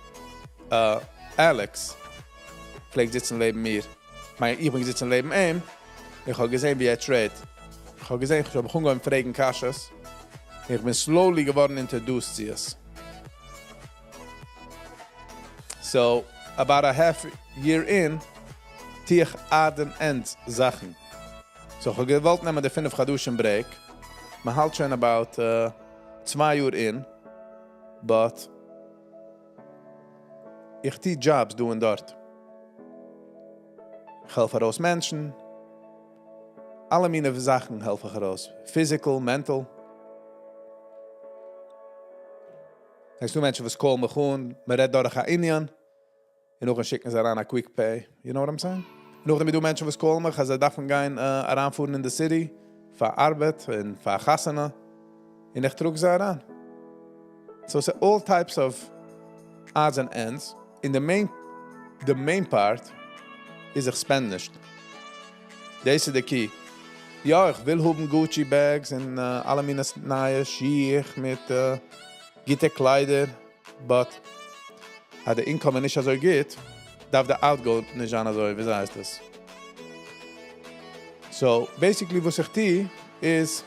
Alex pflegt sitzen neben mir. Ich bin sitzen neben ihm. Ich habe gesehen, wie trade. Ich habe gesehen, ich habe begonnen mit fragen Kasches. Ich bin slowly geworden introduced zu es. So, about a half year in, tie ich an end Sachen. So, ich habe gewollt nehmen den 5 Gaduschen Break. Man halt schon about 2 Uhr in. But ich tie Jobs doen dort. Ich helfe raus Menschen. Alle meine Sachen helfen raus. Physical, mental. Es du Menschen, was kommen gewoon, maar red door gaan Indien. En nog een schicken ze aan quick pay. You know what I'm saying? Nog dan du Menschen, was komen, gaan ze daarvan gaan aanvoeren in de city. Voor arbeid en voor gassenen. En echt terug ze aan. So it's all types of odds and ends. In the main part is expanded. Deze is de key. Ja, ich will haben Gucci bags und alle meine neue Schuhe mit gute Kleider, but hat der Einkommen nicht so geht, darf der Outgo nicht so, wie heißt das? So, basically, was ich tue, ist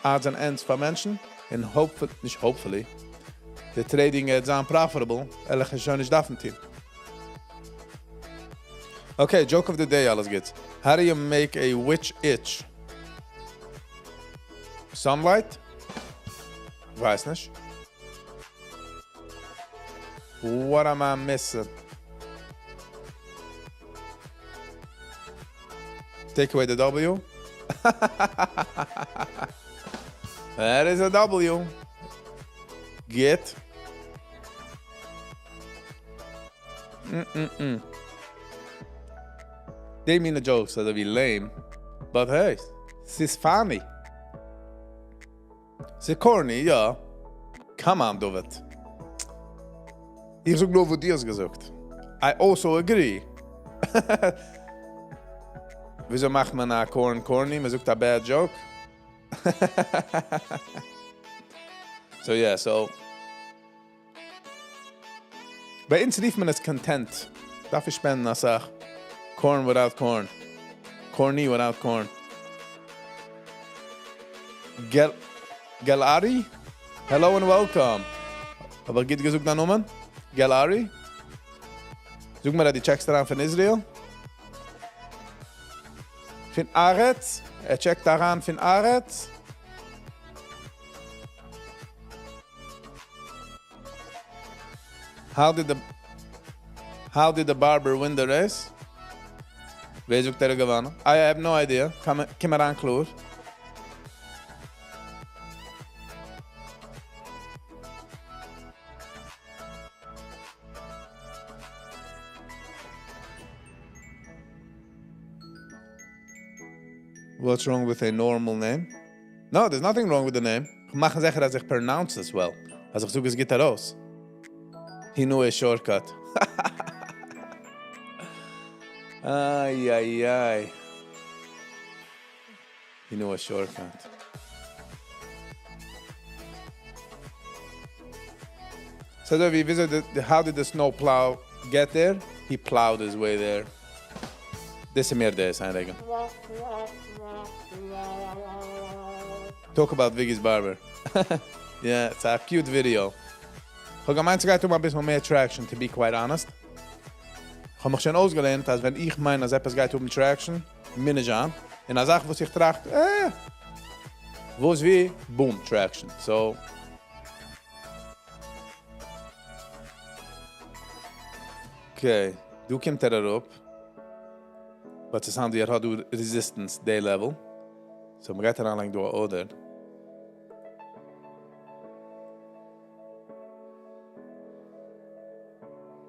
odds and ends für Menschen and hopefully, the trading is unprofitable, ehrlich ist schon nicht davon tun. Okay, joke of the day, alles geht. How do you make a witch itch? Sunlight? Weiß nicht. What am I missing? Take away the W. That is a W. Get. They mean the jokes that be lame. But hey, it's funny. It's corny, ja. Come on, do it. Ich sag nur, wo dir es gesagt. I also agree. Wieso macht man a corny? Man sagt a bad joke. So yeah, so. Bei uns rief man es content. Darf ich spenden, als ich corn without corn. Corny without corn. Galari? Hello and welcome. Aber geht gesucht nach Nummern? Galari? Zoek maar die checks eraan van Israël. Van Aretz. Checkt daaraan van Aretz. How did the barber win the race? Wie zoekt er gewonnen? I have no idea. Kom eraan, Kloor. What's wrong with a normal name? No, there's nothing wrong with the name. Ich mache sicher, dass ich pronounce this well. Also ich suche es geht raus. He knew a shortcut. Ay, ay, ay. He knew a shortcut. So, how did the snow plow get there? He plowed his way there. This is mehr this, I reckon. Talk about Viggy's barber. Yeah, it's a cute video. Ich habe gemeint, es geht ein bisschen mehr Traction, to be quite honest. Ich habe mich schon ausgelernt, dass wenn ich meine, dass etwas geht Traction, minne ich an. Und als ich, was ich trage, wo ist wie? Boom, Traction. So. Okay, du kommt up. But it's on the how do resistance day level. So we get like do order.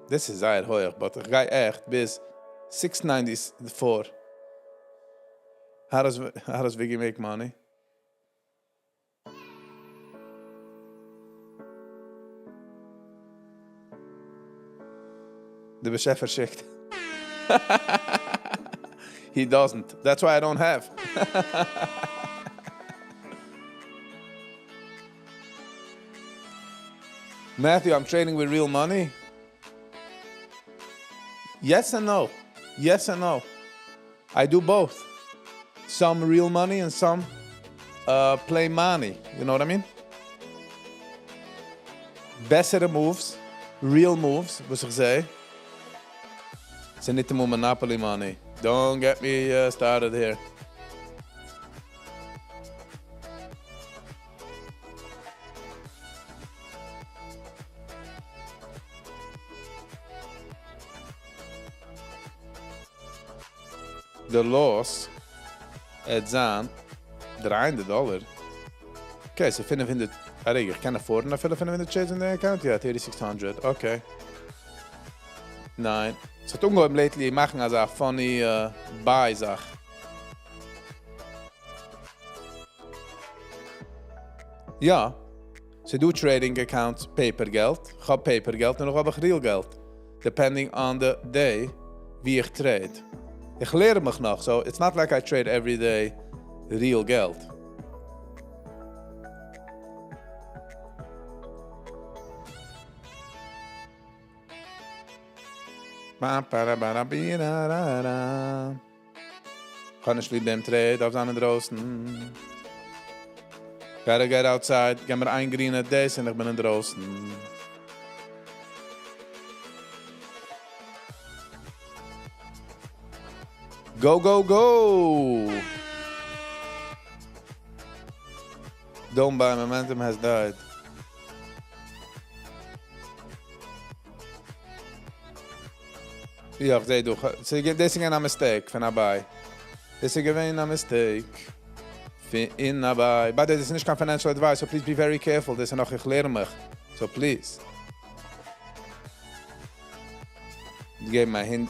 This is sehr hoch, but ich gehe echt bis 694. How does Viggy make money? The Beshef verschickt. He doesn't. That's why I don't have. Matthew, I'm trading with real money. Yes and no. Yes and no. I do both. Some real money and some play money. You know what I mean? Bessere moves, real moves, was ich say. Zijn niet more monopoly money. Don't get me started here. The loss adds on $300. Okay, so 500. I can afford enough 500 shares in the account. Yeah, 3,600. Okay. 9. So I'm lately machen as a funny buy Sach. Ja. So do trading accounts paper geld. Ich hab paper geld en nog heb ik real geld. Depending on the day wie ich trade. Ich lehre mich noch. So it's not like I trade every day real geld. Kann ich mit dem Trade auf seinen draußen. Gotta get outside. Gehen wir ein grüne Days und ich bin draußen. Go, go, go! Don't buy. Momentum has died. Ja, ich sehe doch. Das ist ein Mistake von dabei. Das ist ein Mistake von dabei. But this is nicht kein financial advice, so please be very careful. Das ist noch, ich lehre mich. So please. Ich gebe mir hin.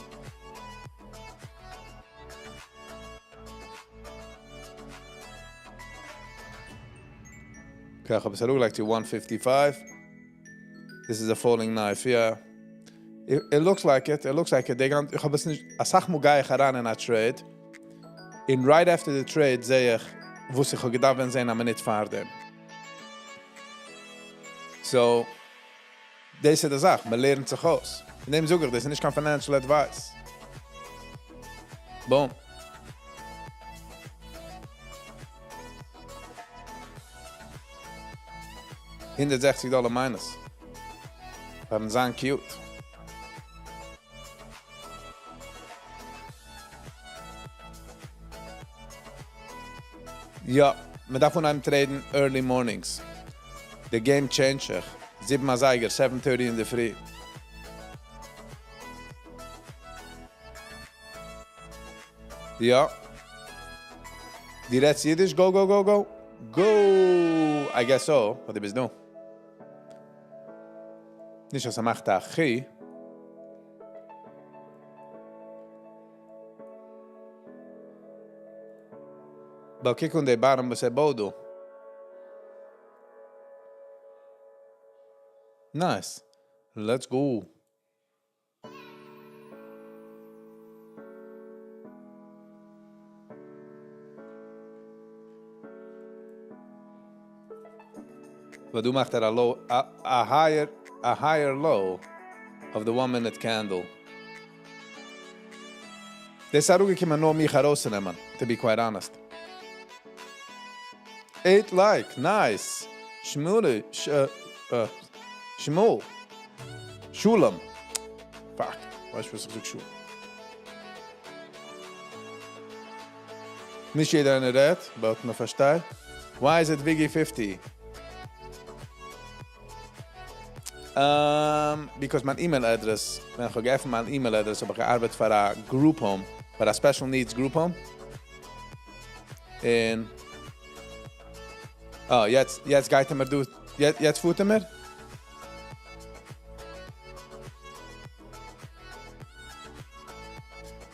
Okay, ich habe es look like to 155. This is a falling knife, yeah. It looks like it. It looks like it. Ich habe es nicht. Als ich muss gehen heran in a trade. In right after the trade sehe ich, wo sich gedacht werden sein, aber nicht fahren. So, das ist die Sache. Man lernt sich aus. In dem Zuge, das ist nicht kein financial advice. Boom. $160 minus. Waren sehr cute. Ja, man darf von einem traden early mornings. The game changer. 7 Seiger, 7:30 in the free. Ja. Die Reds Yiddish, go, go, go, go. Go! I guess so, what did do? Nicht, was macht da Chi. But kick on the bottom was a bodo. Nice. Let's go. But du macht a higher low of the 1 minute candle. This arugi kima no mich herausnehmen, to be quite honest. 8 like, nice. Shmul. Shulam. Fuck. Was ich Schul. Nicht jeder eine Red, but man versteht. Why is it Viggy 50? Because my email address, when ich gegeben mein email address, habe ich gearbeitet für a group home, für a special needs group home. Und jetzt geht er mir durch. Jetzt fuhrt er mir?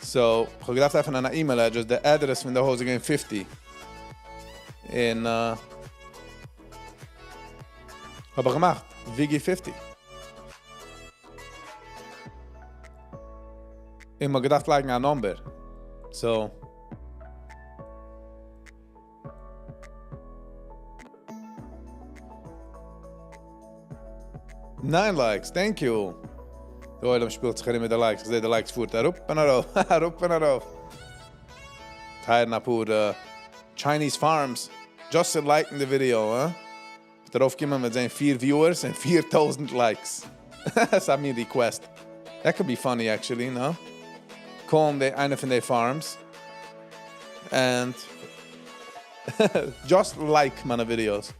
So, ich habe gedacht einfach an eine email address, the address von der Hose gehen 50. Und habe ich gemacht, Viggy 50. Ich habe gedacht, like a number. So. Nine likes, thank you. De oilem spielt sich mit den likes. Ich sehe, die likes fuhrt rup und rauf, rup und rauf. Teilen ab Chinese farms. Just to liken the video, huh? Darauf kommen mit seinen 4 viewers and 4,000 likes. That's a me request. That could be funny actually, no? Call eine von den farms. And just like meine videos.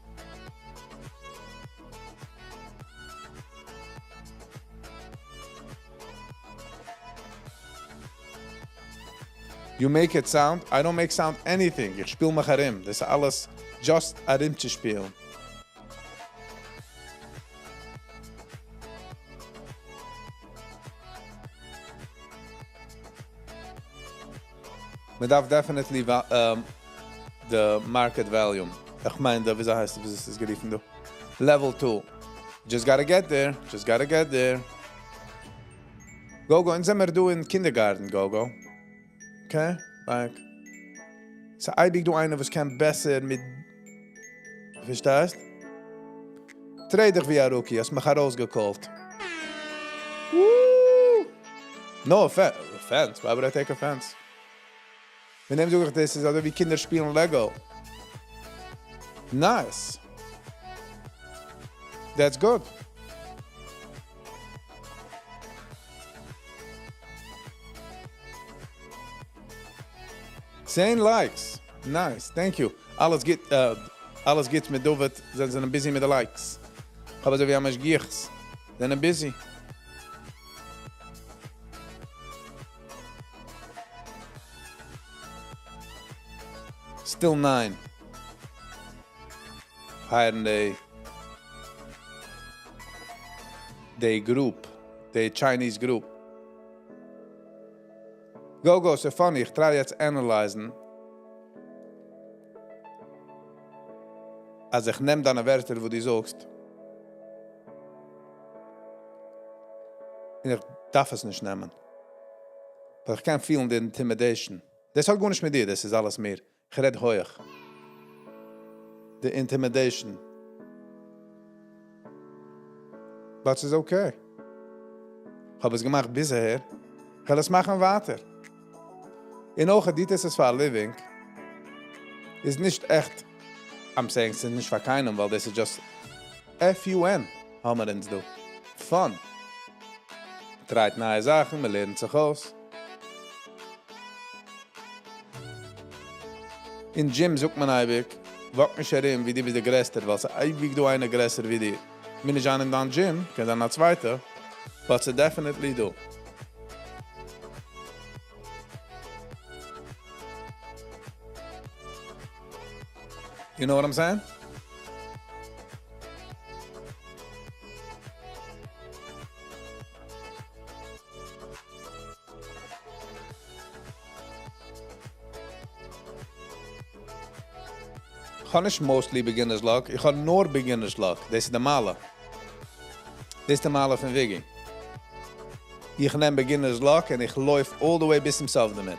You make it sound, I don't make sound anything. Ich spiel mich herim. Das ist alles just herim zu spielen. Man darf definitely the market value. Ich meine, wie heißt es geriefen du? Level 2. Just gotta get there. Just gotta get there. Go, and sind wir du in Kindergarten, go. Okay? Like. So, ich du einer, was kann besser mit... Verstehst? Trade dich wie ein Rookie, hast mich herausgeholt. Woo! No offense. Why would I take offense? Wir nehmen sogar das, ist also wie Kinder spielen Lego. Nice. That's good. Zehn likes. Nice, thank you. Alles geht mit David, sie sind busy mit den likes. Aber so wie am Giechs. Sie sind busy. Still 9. Hiring the group, the Chinese group. Go, so funny, ich try jetzt analysen. Als ich nehm deine Wörter, wo du sagst. Und ich darf es nicht nehmen. Aber ich kann fühlen die Intimidation. Das hat gar nicht mit dir, das ist alles mehr. Ich red hoch. The intimidation. But it's okay. Ich habe es gemacht bisher. Ich will es machen weiter. In Ogen, dit ist es für ein Living. Ist nicht echt. I'm saying, es ist nicht für keinen, weil das ist just FUN. Haben wir uns do. Fun. Treibt neue Sachen, wir lernen sich aus. In Gym sucht man eigentlich, wagt mich herin, wie die bist der Größte, weil sie eigentlich du eine größer wie die. Wenn ich an in den Gym, kann dann eine zweite, but sie definitely do. You know what I'm saying? Ich habe nicht mostly beginner's luck, ich habe nur beginner's luck. Das ist der Male. Dit is de malen van Viggy. Ich neem beginner's luck en ich läuf all the way bis zum Sof damit.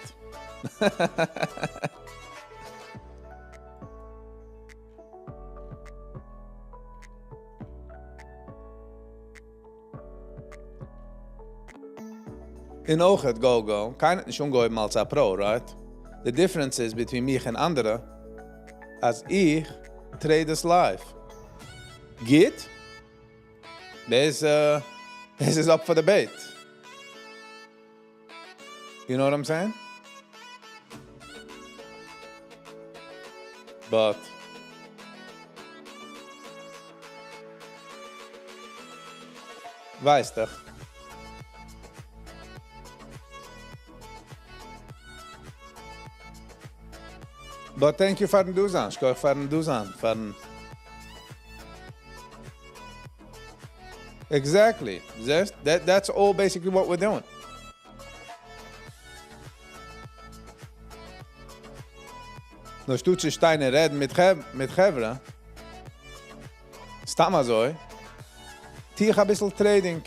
In Ochet go, keiner nicht ungeheben als a Pro, right? The difference is between mich and andere, als ich trade this live. Geht? This is up for debate. You know what I'm saying? But weißt doch. But thank you for the Duzan. Ich gehe für den Duzan. Exactly. That's all basically what we're doing. No stutze Steine reden mit Gevra. Sta mal so. Ich ein bisschen trading.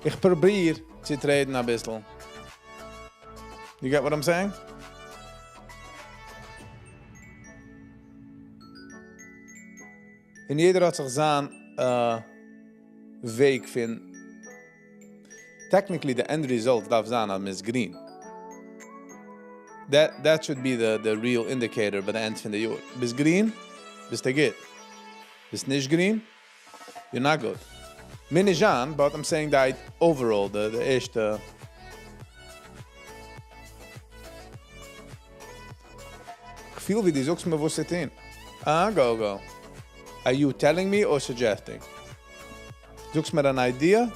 Ich probier zu traden ein bisschen. You get what I'm saying? En jeder hat sich seinen Weg finden. Technically, the end result darf sein als Miss Green. That should be the real indicator by the end von der Jahr. Bis green, bist du gut. Bis nicht green, you're not good. Mir nicht an, but I'm saying that overall, the erste... Ich fühle, wie die sagst mir, wo sie hin. Go. Are you telling me or suggesting? Zoekst mir eine Idee?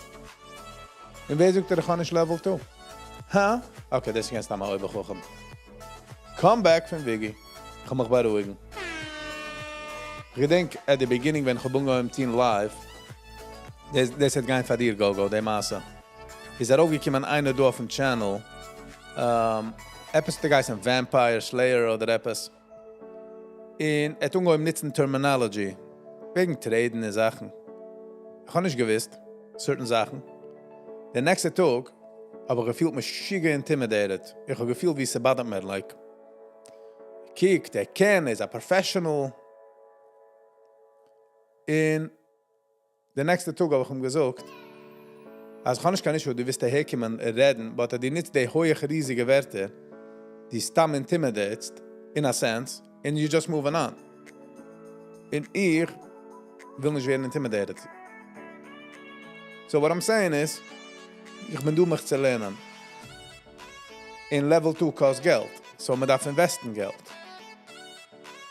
En wer zoekt er gewoon eens level 2? Huh? Okay, das ist ganz normal überkochen. Comeback von Viggy. Ich kann mich beruhigen. Ich denke, at the beginning, wenn ich gebungen im Team live, das hat gar nicht von dir, Go, der Masse. Ist er auch gekommen einer durch auf dem Channel, etwas, der Geist ein Vampire Slayer oder etwas. Und er tun im Nitzen Terminology. Wegen Traden und Sachen. Ich habe nicht gewusst, certain Sachen. Der nächste Tag, aber ich fühlte mich schiege intimidated. Ich habe gefühlt, wie sie badet mir, like, kiek, der kennt, er ist ein Professional. Und der nächste Tag habe ich ihm gesagt, also ich kann nicht, du wirst daher kommen reden, aber die nicht die hohe, riesige Werte, die stamm intimidated, in a sense, and you just moving on. Und ich will nicht werden intimidated. So what I'm saying is, ich bin mich zu lernen. In Level 2 kostet Geld. So man darf investen Geld.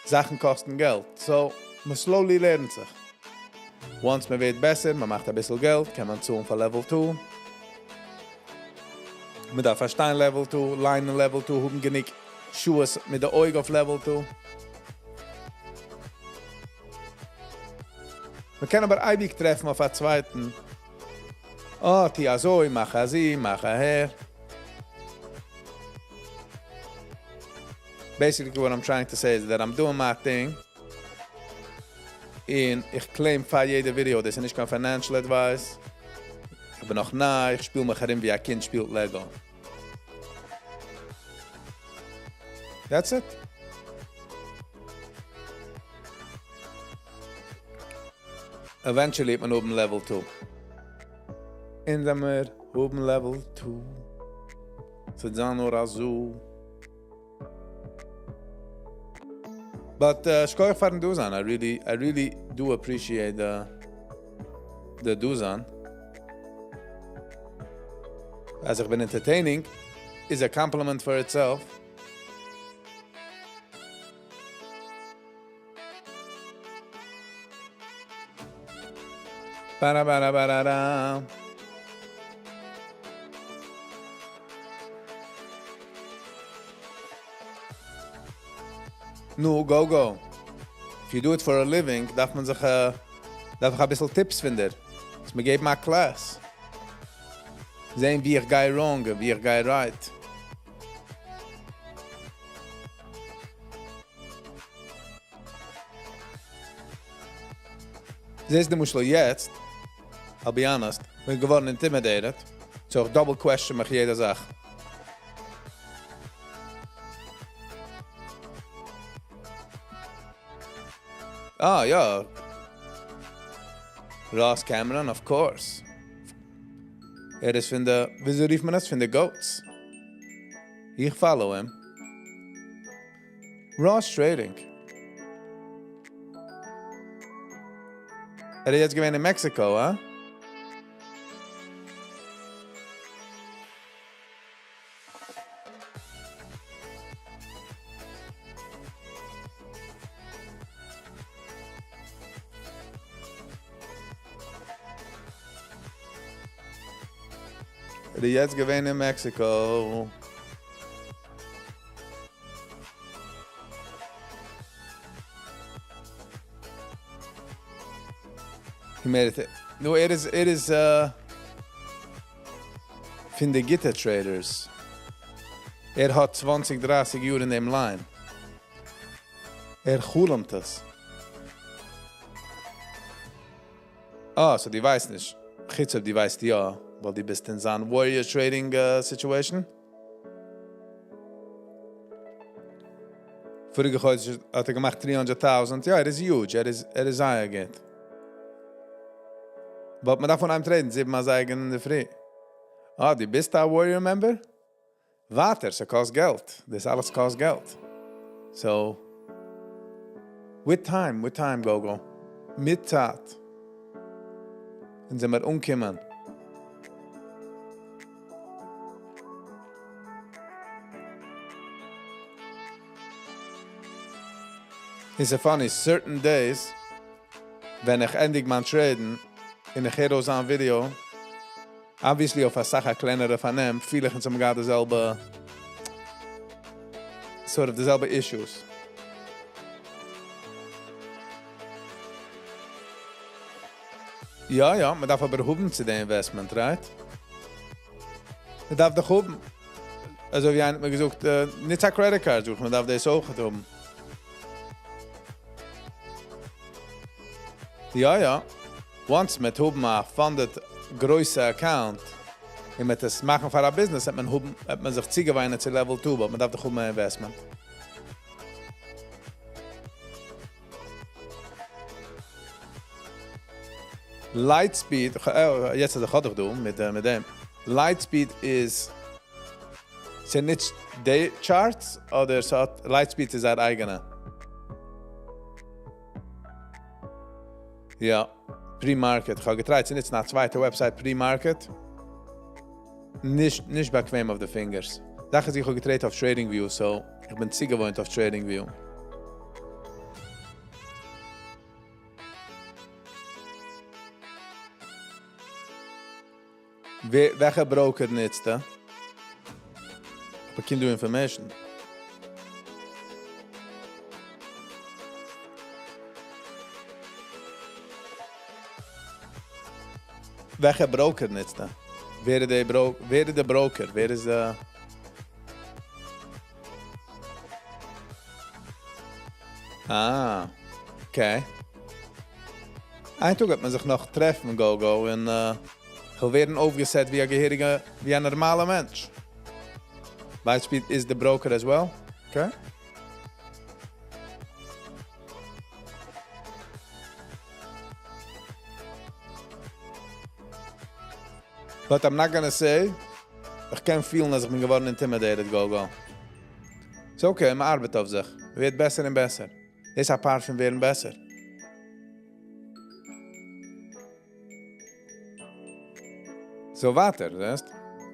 Sachen kosten Geld. So man slowly lernt sich. Once man wird besser, man macht ein bisschen Geld, kann man zu von Level 2. Man darf verstehen Level 2, Leinen Level 2, haben genick Schuhe mit der Augen auf Level 2. Man kann aber Eibig treffen auf der zweiten. Oh, die so, ich mache sie, ich mache her. Basically, what I'm trying to say is that I'm doing my thing. Und ich claim für jede Video, das ist nicht kein Financial Advice. Ich bin noch nah, ich spiele mich herin wie ein Kind spielt Lego. That's it. Eventually hat man oben Level 2. In Sommer oben Level 2. So dann oder so. But schau ich fahren Duzan. I really do appreciate the Duzan. As ich bin entertaining is a compliment for itself. Ba-da-ba-da-ba-da-da. No, go. If you do it for a living, darf man sich ein bisschen Tipps finden. Dus man gibt mal Class. Sehen, wie ich gehe wrong, wie ich gehe right. Das ist der Muschel jetzt. I'll be honest. Bin geworden intimidated. So ich double question mich jede Sache. Ah, ja. Ross Cameron, of course. Ist von der, wieso rief man das? Von der Goats. Ich follow him. Ross Trading. Jetzt gewesen in Mexiko, huh? Jetzt gewesen in Mexiko. He made it. No, it is von den Gitter Traders. Hat 20, 30 Jahre in dem Line. Chulemt das. So die weiß nicht. Chitzel, die weiß ja, weil die bist in so einer Warrior Trading Situation. Vorige heute hat gemacht 300.000. Ja, ist huge. Ist sehr gut. Aber man darf von einem traden, 7 sagen in der Früh. Die bist da Warrior Member? Warte, so kostet Geld. Das alles kostet Geld. So, with time, Gogo. Mit Tat. Und sind wir umkommen. It's a funny, certain days, wenn ich endlich mal traden, in der Heroes Video, obviously auf eine Sache kleinere von ihm, viele haben sogar dieselbe, sort of dieselbe issues. Ja, man darf aber hoben zu dem Investment, right? Man darf doch hoben. Also wie einer mir gesagt, nicht eine Credit Card suchen, man darf das auch hoben. Ja. Once mit hoben a funded größer Account, und mit das machen für ein Business, hat man sich ziegeweine zu Level 2, aber man darf doch hoben ein Investment. Lightspeed, jetzt hat er doch du mit dem. Lightspeed is, sind nicht die Charts, oder so, Lightspeed ist ein eigener. Ja, Pre-Market. Ich habe getraut, sind jetzt nach zweiter Website Pre-Market. Nicht bequem auf die Fingers. Da habe ich getraut auf TradingView, so ich bin ziemlich gewohnt auf TradingView. Welcher Broker nutzt da? Aber kann du Information? Welcher Broker nutzt da? Wer ist der Broker? Wer ist der... Okay. Ein Tag hat man sich noch treffen, Go, und werden aufgesetzt wie ein normaler Mensch. Lightspeed is the broker as well. Okay. But I'm not gonna say, ich kann fühlen, dass ich bin geworden intimidated, Go. So okay, man arbeitet auf sich. Wird besser und besser. Ist ein paar von werden besser. So weiter, weißt?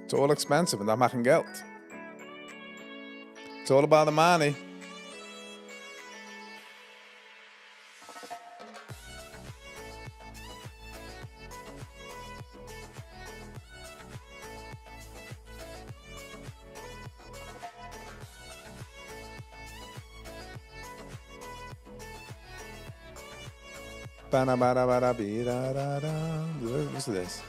It's all expensive und da machen Geld. It's all about the money. Was ist das?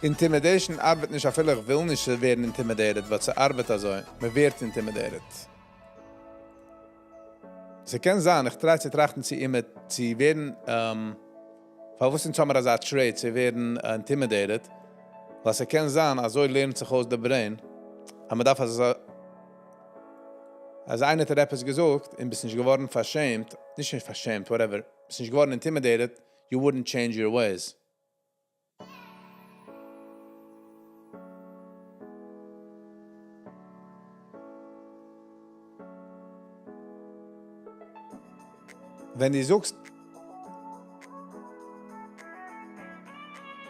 Intimidation arbeitet nicht, auf ich will nicht werden intimidated, was sie arbeitet so. Man wird intimidated. Sie können sagen, ich treibe sie trachten, sie immer, sie werden, verwussten zu haben, als trait, sie werden intimidated. Was sie können sagen, also lernt sich aus der Brain, aber man darf als einer hat etwas gesucht, ein bisschen geworden verschämt, nicht verschämt, whatever, ein bisschen geworden intimidated, you wouldn't change your ways. Wenn du suchst,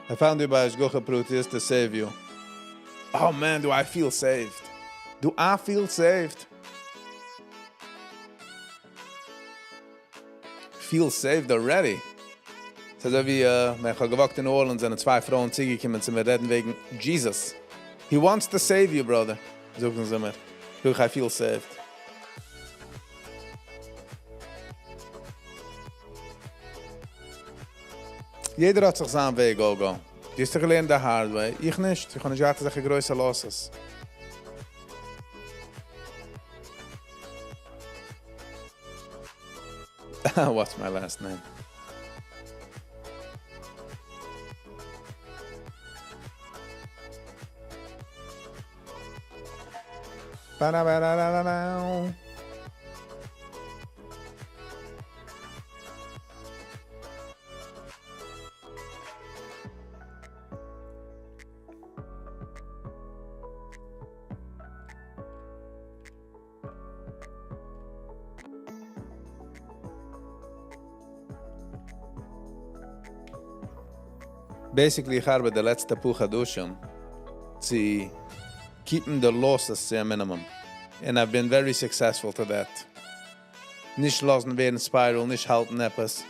I found you by Shgocha Prutis to save you. Oh man, do I feel saved? Do I feel saved? Feel saved already. So wie, ich habe gewagt in New Orleans und zwei Frauen zugekommen zu mir reden wegen Jesus. He wants to save you, brother. Suchen sie mir. Do I feel saved? Jeder hat sich seinen Weg, go. Du hast dich gelernt der hard way. Ich nicht. Ich habe nicht gehabt, dass ich größer Losses. What's my last name? Ba-da-ba-da-da-da-da. Basically, ich habe die letzte Pucha duschen. Sie keeping the losses to a minimum. And I've been very successful to that. Nicht lassen werden spiral, nicht halten etwas.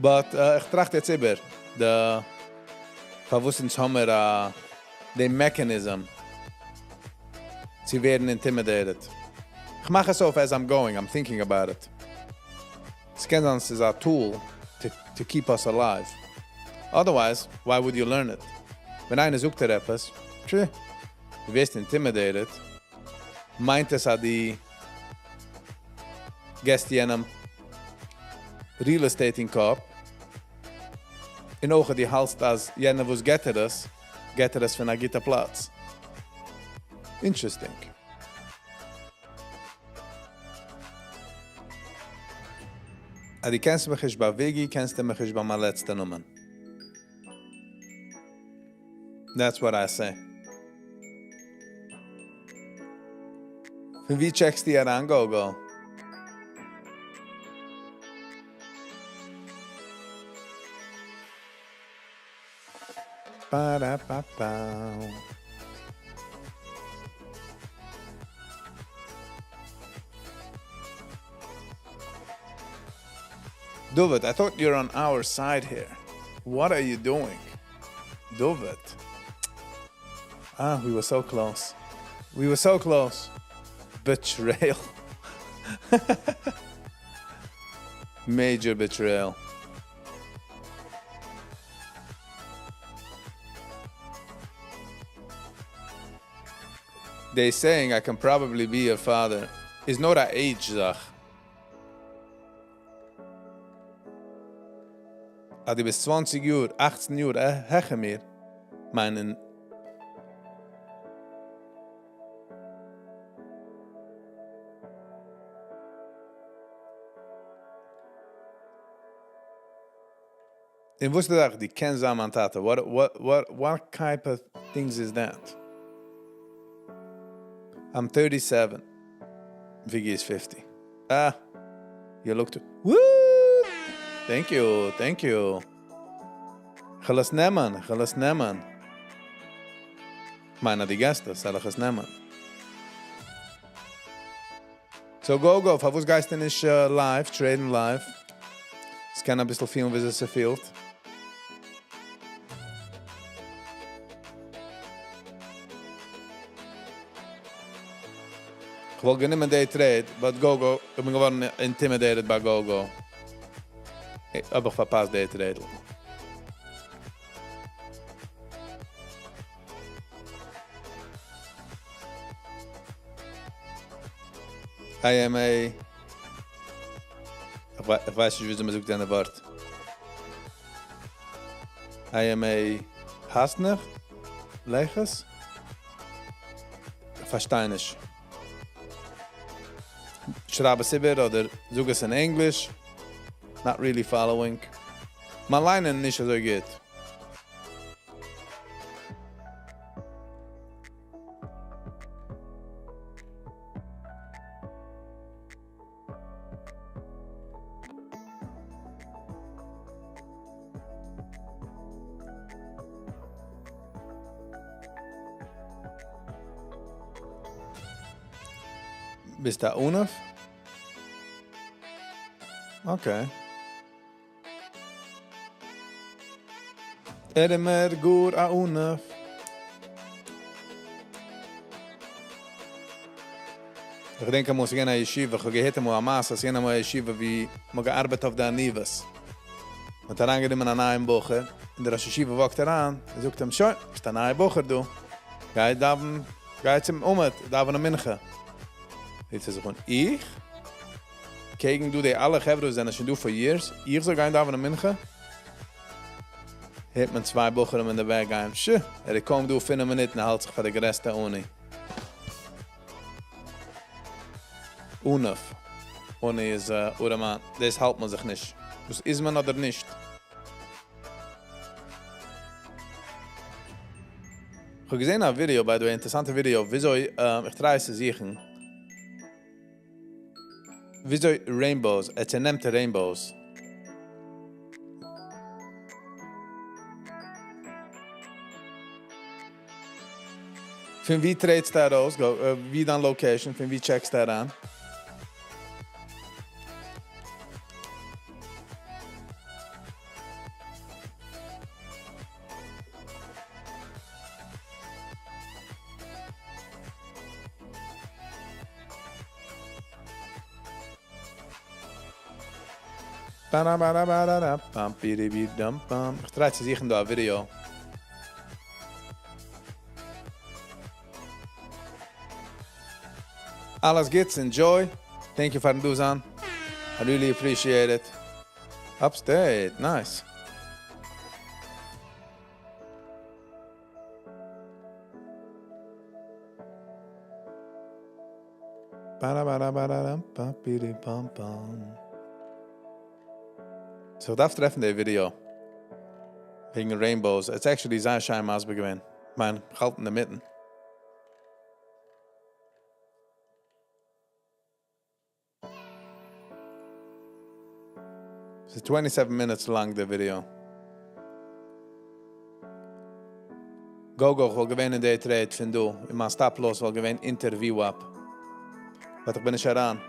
But ich trachte jetzt über the Verwussenshammer, the mechanism. Sie werden intimidated. Ich mache es so as I'm going, I'm thinking about it. Scandals is our tool to keep us alive. Otherwise, why would you learn it? Wenn einer sucht etwas, du wirst intimidated, meint es die gehst jenem Real Estate in Kopf, in Ogen die halst als jener was geht es von einer guten Platz. Interesting. Die kennst du mich nicht bei Viggy, kennst du mich nicht bei meiner letzten Nummer. That's what I say. Wie checkst du hier an? Go. Ba-da-ba-ba. David, I thought you're on our side here. What are you doing? David. We were so close. Betrayal. Major betrayal. They saying I can probably be your father. Is not an age, Zach. Du bist 20 Jahre, 18 Jahre, heche mir. Meinen... Ich wusste doch, die kennen Samen Tate. What type of things is that? I'm 37. Viggy is 50. You look too... Woo! Thank you. Gelas nemen. Meine die Gäste, soll ich es nehmen. So go. Favus Geisten ist live, trading live. Es kann ein bisschen fühlen, wie es sich fühlt. Ich wollte nicht mehr die Trade, but go. Ich bin geworden intimidated by go. hab ich verpasst, der Redel. I am a... Ich weiß nicht, wie man sucht ein Wort. I am a... Hasner? Leiches? Ich verstehe nicht. Schreibe Sibir oder suche es in Englisch. Not really following. Mein Leinen nicht so gut. Bist du unaf? Okay. Mer gur a unaf. Ich denke, muss ich in eine Yeshiva. Ich gehe mal am Maas, als ich in eine Yeshiva, wie man gearbeitet auf der Anivas. Und da range immer an einen Bucher. In der Yeshiva wacht an. Sagt ihm, schau, ist ein neuer Bucher, du. Geht zum Umet, da von der Minche. Jetzt ist er ich? Kegen du die alle Hebrews, die schon du for years. Ich soll gehen da von der Minche. Heeft man 2 Bucher in de weg gaan. Kommt du 5 Minuten, hält sich für die Reste Uni. Unaf. Uni ist, oder man, das hält man sich nicht. Das ist man oder nicht. Ich habe gesehen ein Video, by the way, interessante Video, wieso ich try es zu sehen. Wieso Rainbows, es nimmt Rainbows. Von wie trades da raus, wie dann Location, von wie checks da an? Ich drehe zu sichern da ein Video. Alles gets, enjoy. Thank you for the on. I really appreciate it. Upstate, nice. So darf treffen der Video. Wegen Rainbows. It's actually sehr schein Masbe gewesen. Mein halt in der Mitte. It's 27 minutes long, the video. Go, will gewinnen in der Trade, find du. In mein Stop-Loss will gewinnen Interview ab. Aber ich bin nicht heran.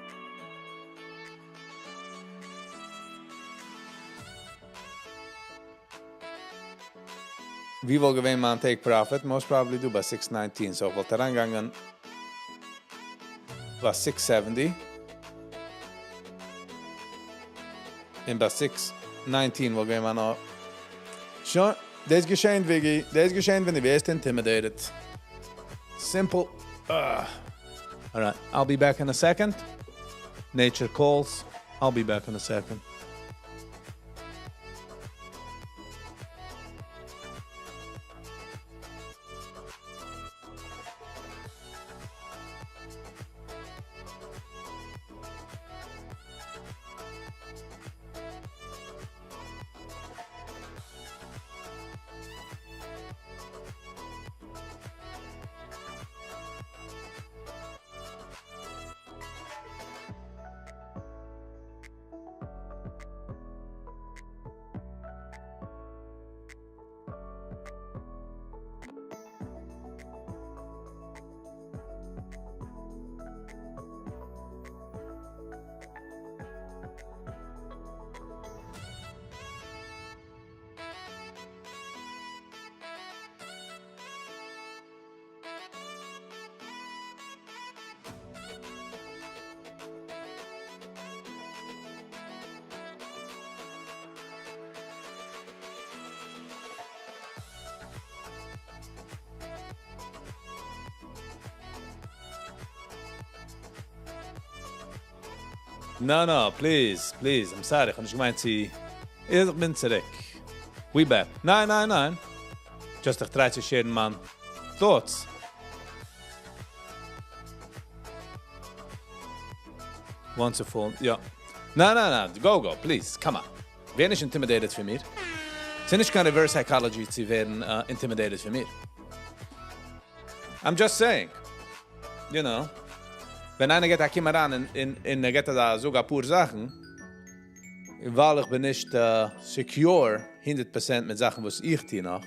Wie will gewinnen mein Take Profit? Most probably do by 619. So ich wollte herangegangen by 670. In bei 619 will gehen wir noch. Schon, das ist geschehen, Viggy. Das ist geschehen, wenn du wirst intimidated. Simple. Alright, I'll be back in a second. Nature calls. I'll be back in a second. No, please. I'm sorry. Ich habe nicht gemeint, ich bin zurück. We back. Nein. Just ich try to share man thoughts. Wonderful. Ja. No. Go, please. Come on. Wer nicht intimidated für mir? Sind nicht keine reverse psychology zu werden intimidated für mir. I'm just saying. You know. Wenn einer geht, kommt ran in geht da sogar pur Sachen, weil ich bin nicht secure 100% mit Sachen, was ich tue noch.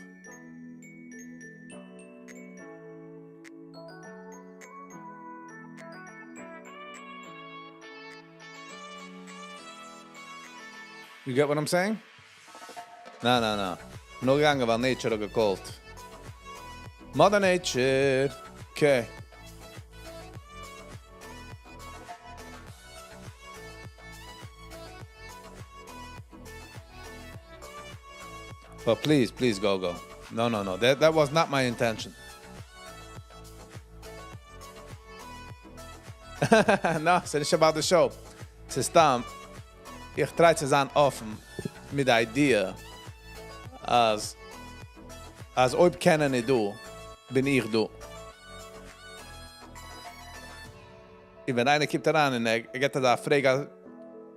You get what I'm saying? No. Nur gegangen, weil Nature gecallt. Mother Nature. Okay. But please, go. No. That was not my intention. No, it's not about the show. It's time. Ich try to sein offen mit der Idee, als ob kennen nicht du, bin ich du. Und wenn einer kommt daran und geht da fragen,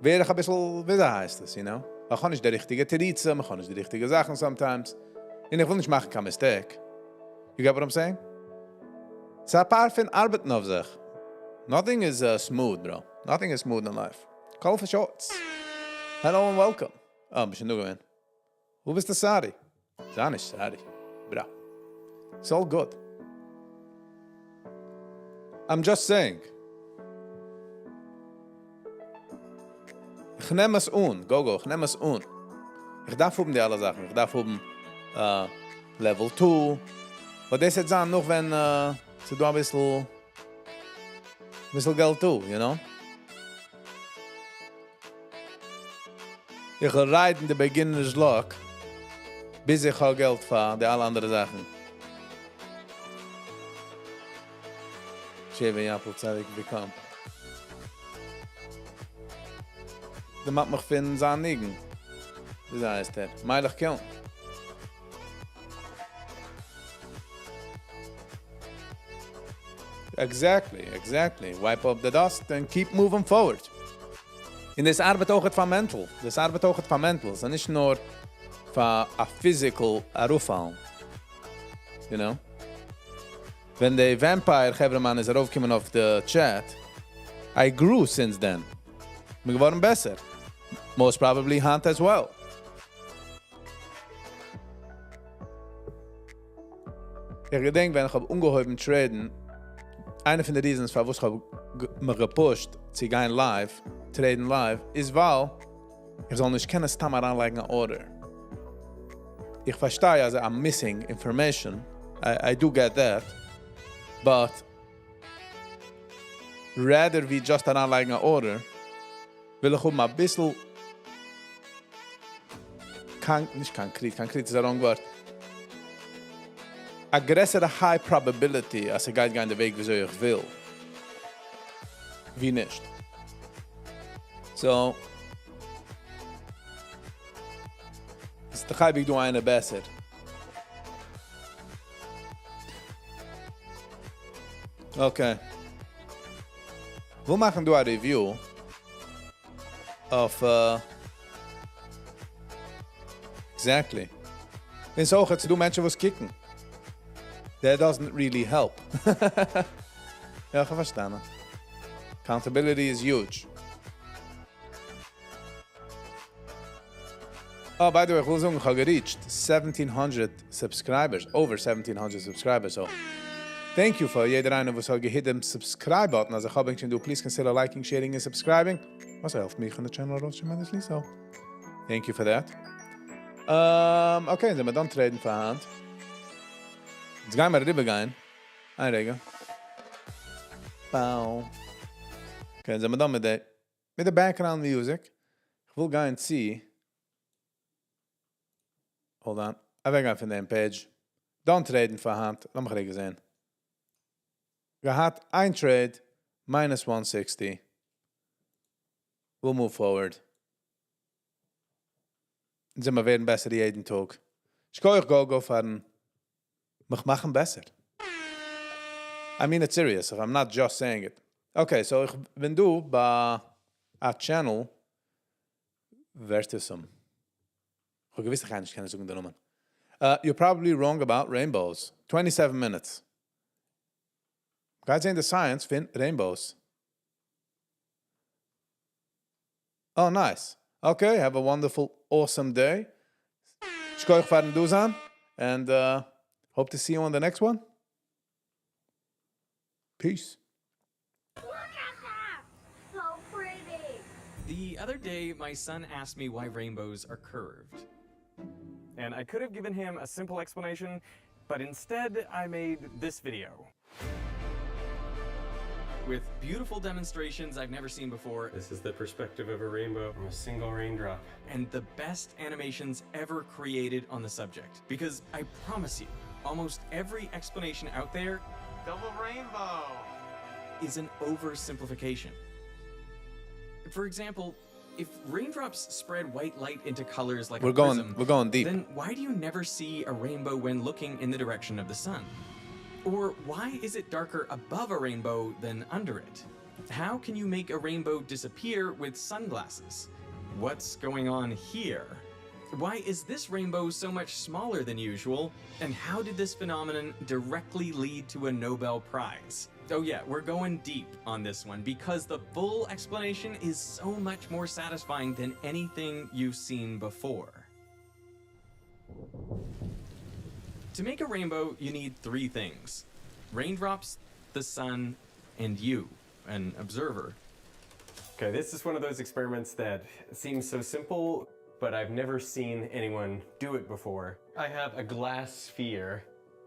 wer ich ein bisschen, wie heißt das, you know? Man kann nicht die richtige Teritze, man kann nicht die richtige Sachen sometimes. Und ich will nicht machen kein Mistake. You get what I'm saying? Es ist ein paar von Arbeiten auf sich. Nothing is smooth, bro. Nothing is smooth in life. Call for shots. Hello and welcome. Oh, bist du nur gewesen? Wo bist du, Sari? Ist nicht Sari. Bra. It's all good. I'm just saying. Ich nehme es Go. Ich nehme es Ich darf oben die alle Sachen. Ich darf oben Level 2. Aber das jetzt an, noch wenn sie da ein bisschen Geld tun, you know? Ich will reiten the beginner's luck, bis ich auch Geld für die alle anderen Sachen. Schäbe in Apple Zeit ich bekomme. Das macht mich finden, sein Nigen. Wie heißt der? Meilig killen. Exactly. Wipe up the dust and keep moving forward. In das Arbeit auch von mental. Das Arbeit auch von mental. Es ist nicht nur für a physical Arufallen. You know? Wenn der Vampire-Gebermann ist aufgekommen auf der Chat, I grew since then. Mir geworden besser. Most probably Hunt as well. Ich gedenk, wenn ich auf ungeheuben traden, einer von den Reasons, warum ich mich gepusht, zu gehen live, traden live, ist, weil ich soll nicht keine Stammer anlegen an Order. Ich verstehe, also I'm missing information. I do get that. But rather wie just anlegen an Order, will ich ein bisschen nicht konkret ist ein wrong word. A größere high probability, als ich gehe den Weg, wieso ich will. Wie nicht. So, ist doch ich du eine besser. Okay. Wir machen du ein Review of exactly. Und so jetzt du Menschen was kicken. That doesn't really help. Ja, ich verstehe. Accountability is huge. Oh, by the way, ich will sagen, ich habe reached 1700 subscribers, over 1700 subscribers. So, thank you for jeder eine, was hat gehit dem Subscribe-Button. Also, ich habe du, please consider liking, sharing and subscribing. Was hilft mich in der Channel raus tremendously, so. Thank you for that. Okay, sind wir dann treten für Hand. Jetzt gehen wir rübergehen. Einregen. Bow. Okay, sind wir dann mit der Background Music. Ich will gehen see. Hold on. Ich will gehen von der Page. Dann treten für Hand. Lass mich regen sehen. Gehad ein Trade, minus 160. we'll move forward. Sind wir werden besser jeden Tag. Ich kann euch go fahren. Mich machen besser. I mean it serious. I'm not just saying it. Okay, so wenn du bei a channel versus ich habe gewiss, ich kann nicht sagen die Nummern. You're probably wrong about rainbows. 27 minutes. Guys in the science find rainbows. Oh, nice. Okay, have a wonderful, awesome day. Ich kann euch fahren du sein. And hope to see you on the next one. Peace. Look at that! So pretty! The other day, my son asked me why rainbows are curved. And I could have given him a simple explanation, but instead I made this video. With beautiful demonstrations I've never seen before, This is the perspective of a rainbow from a single raindrop. and the best animations ever created on the subject. Because I promise you, almost every explanation out there Double rainbow! is an oversimplification. For example, if raindrops spread white light into colors like We're a prism, going deep. then why do you never see a rainbow when looking in the direction of the sun? Or why is it darker above a rainbow than under it? How can you make a rainbow disappear with sunglasses? What's going on here? Why is this rainbow so much smaller than usual? And how did this phenomenon directly lead to a Nobel Prize? Oh yeah, we're going deep on this one because the full explanation is so much more satisfying than anything you've seen before. To make a rainbow, you need three things: raindrops, the sun, and you, an observer. Okay, this is one of those experiments that seems so simple, but I've never seen anyone do it before. I have a glass sphere,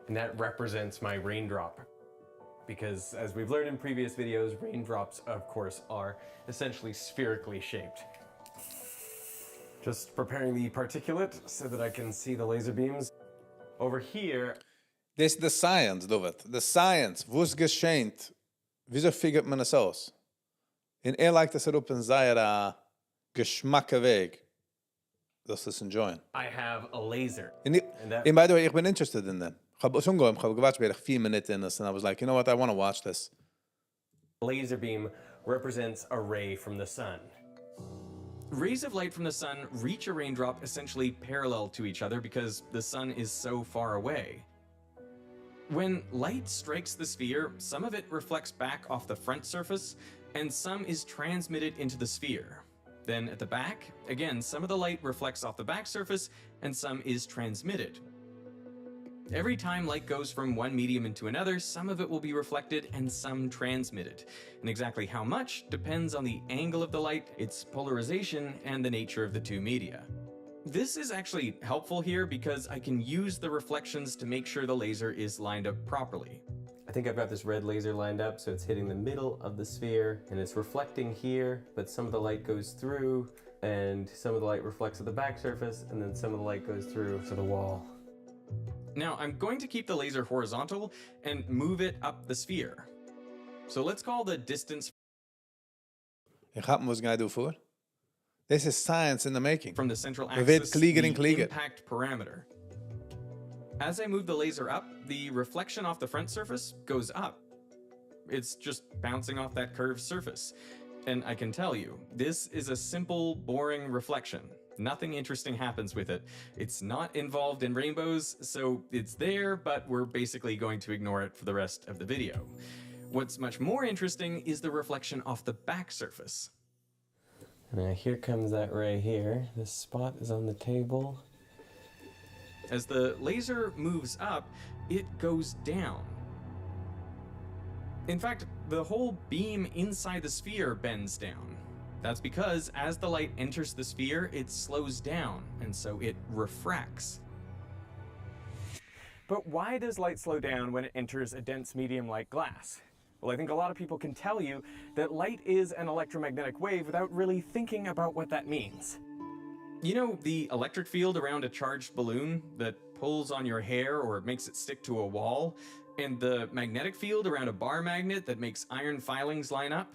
and that represents my raindrop. Because as we've learned in previous videos, raindrops, of course, are essentially spherically shaped. Just preparing the particulate so that I can see the laser beams. Over here, Das ist the science, David. The science. Was geschehnt? Wieso figert man es aus? In legt es auf in seiner Geschmacke Weg. Das ist enjoyen. I have a laser. And that- by the way, ich bin interested in them. Ich habe gewacht bei 4 Minuten in this, and I was like, you know what, I want to watch this. Laser beam represents a ray from the sun. Rays of light from the sun reach a raindrop essentially parallel to each other because the sun is so far away. When light strikes the sphere, some of it reflects back off the front surface, and some is transmitted into the sphere. Then at the back, again, some of the light reflects off the back surface, and some is transmitted. Every time light goes from one medium into another, some of it will be reflected and some transmitted. And exactly how much depends on the angle of the light, its polarization, and the nature of the two media. This is actually helpful here because I can use the reflections to make sure the laser is lined up properly. I think I've got this red laser lined up so it's hitting the middle of the sphere and it's reflecting here, but some of the light goes through and some of the light reflects at the back surface and then some of the light goes through to the wall. Now I'm going to keep the laser horizontal and move it up the sphere. So let's call the distance Ich hab was going to do for. This is science in the making. from the central We weet axis kliegen the en kliegen. impact parameter. As I move the laser up, the reflection off the front surface goes up. It's just bouncing off that curved surface. And I can tell you, this is a simple, boring reflection. Nothing interesting happens with it. It's not involved in rainbows, so it's there, but we're basically going to ignore it for the rest of the video. What's much more interesting is the reflection off the back surface. And here comes that ray here. This spot is on the table. As the laser moves up, it goes down. In fact, the whole beam inside the sphere bends down. That's because as the light enters the sphere, it slows down, and so it refracts. But why does light slow down when it enters a dense medium like glass? Well, I think a lot of people can tell you that light is an electromagnetic wave without really thinking about what that means. You know the electric field around a charged balloon that pulls on your hair or makes it stick to a wall? And the magnetic field around a bar magnet that makes iron filings line up?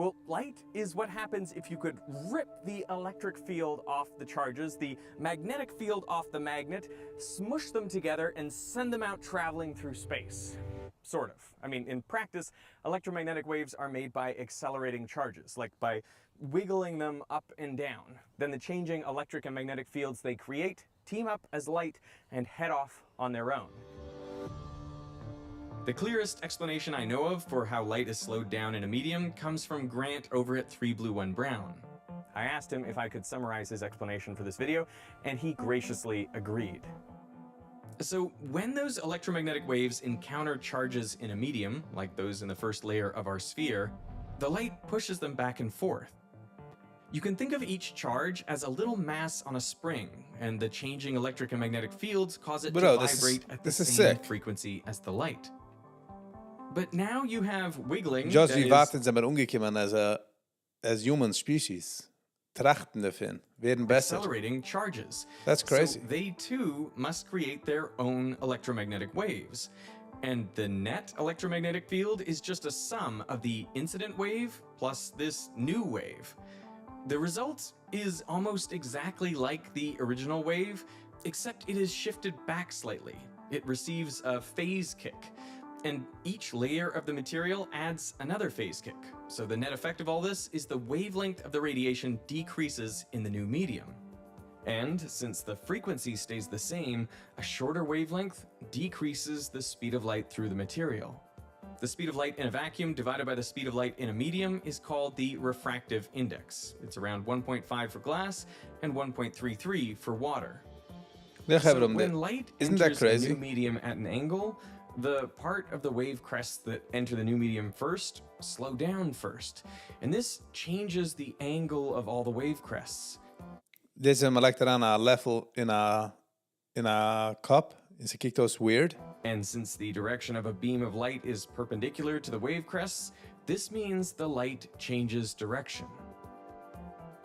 Well, light is what happens if you could rip the electric field off the charges, the magnetic field off the magnet, smush them together, and send them out traveling through space. Sort of. I mean, in practice, electromagnetic waves are made by accelerating charges, like by wiggling them up and down. Then the changing electric and magnetic fields they create team up as light and head off on their own. The clearest explanation I know of for how light is slowed down in a medium comes from Grant over at 3 Blue 1 Brown. I asked him if I could summarize his explanation for this video, and he graciously agreed. So when those electromagnetic waves encounter charges in a medium, like those in the first layer of our sphere, the light pushes them back and forth. You can think of each charge as a little mass on a spring, and the changing electric and magnetic fields cause it to vibrate at the same frequency as the light. But now you have wiggling. Just wie warten sie mal umgekommen as human species. Trachten davon, werden besser. Accelerating charges. That's crazy. So they too must create their own electromagnetic waves. And the net electromagnetic field is just a sum of the incident wave plus this new wave. The result is almost exactly like the original wave, except it is shifted back slightly. It receives a phase kick. And each layer of the material adds another phase kick. So the net effect of all this is the wavelength of the radiation decreases in the new medium. And since the frequency stays the same, a shorter wavelength decreases the speed of light through the material. The speed of light in a vacuum divided by the speed of light in a medium is called the refractive index. It's around 1.5 for glass and 1.33 for water. So when light enters a new medium at an angle, the part of the wave crests that enter the new medium first slow down first. And this changes the angle of all the wave crests. This is like that on a level in a cup. Is it those weird? And since the direction of a beam of light is perpendicular to the wave crests, this means the light changes direction.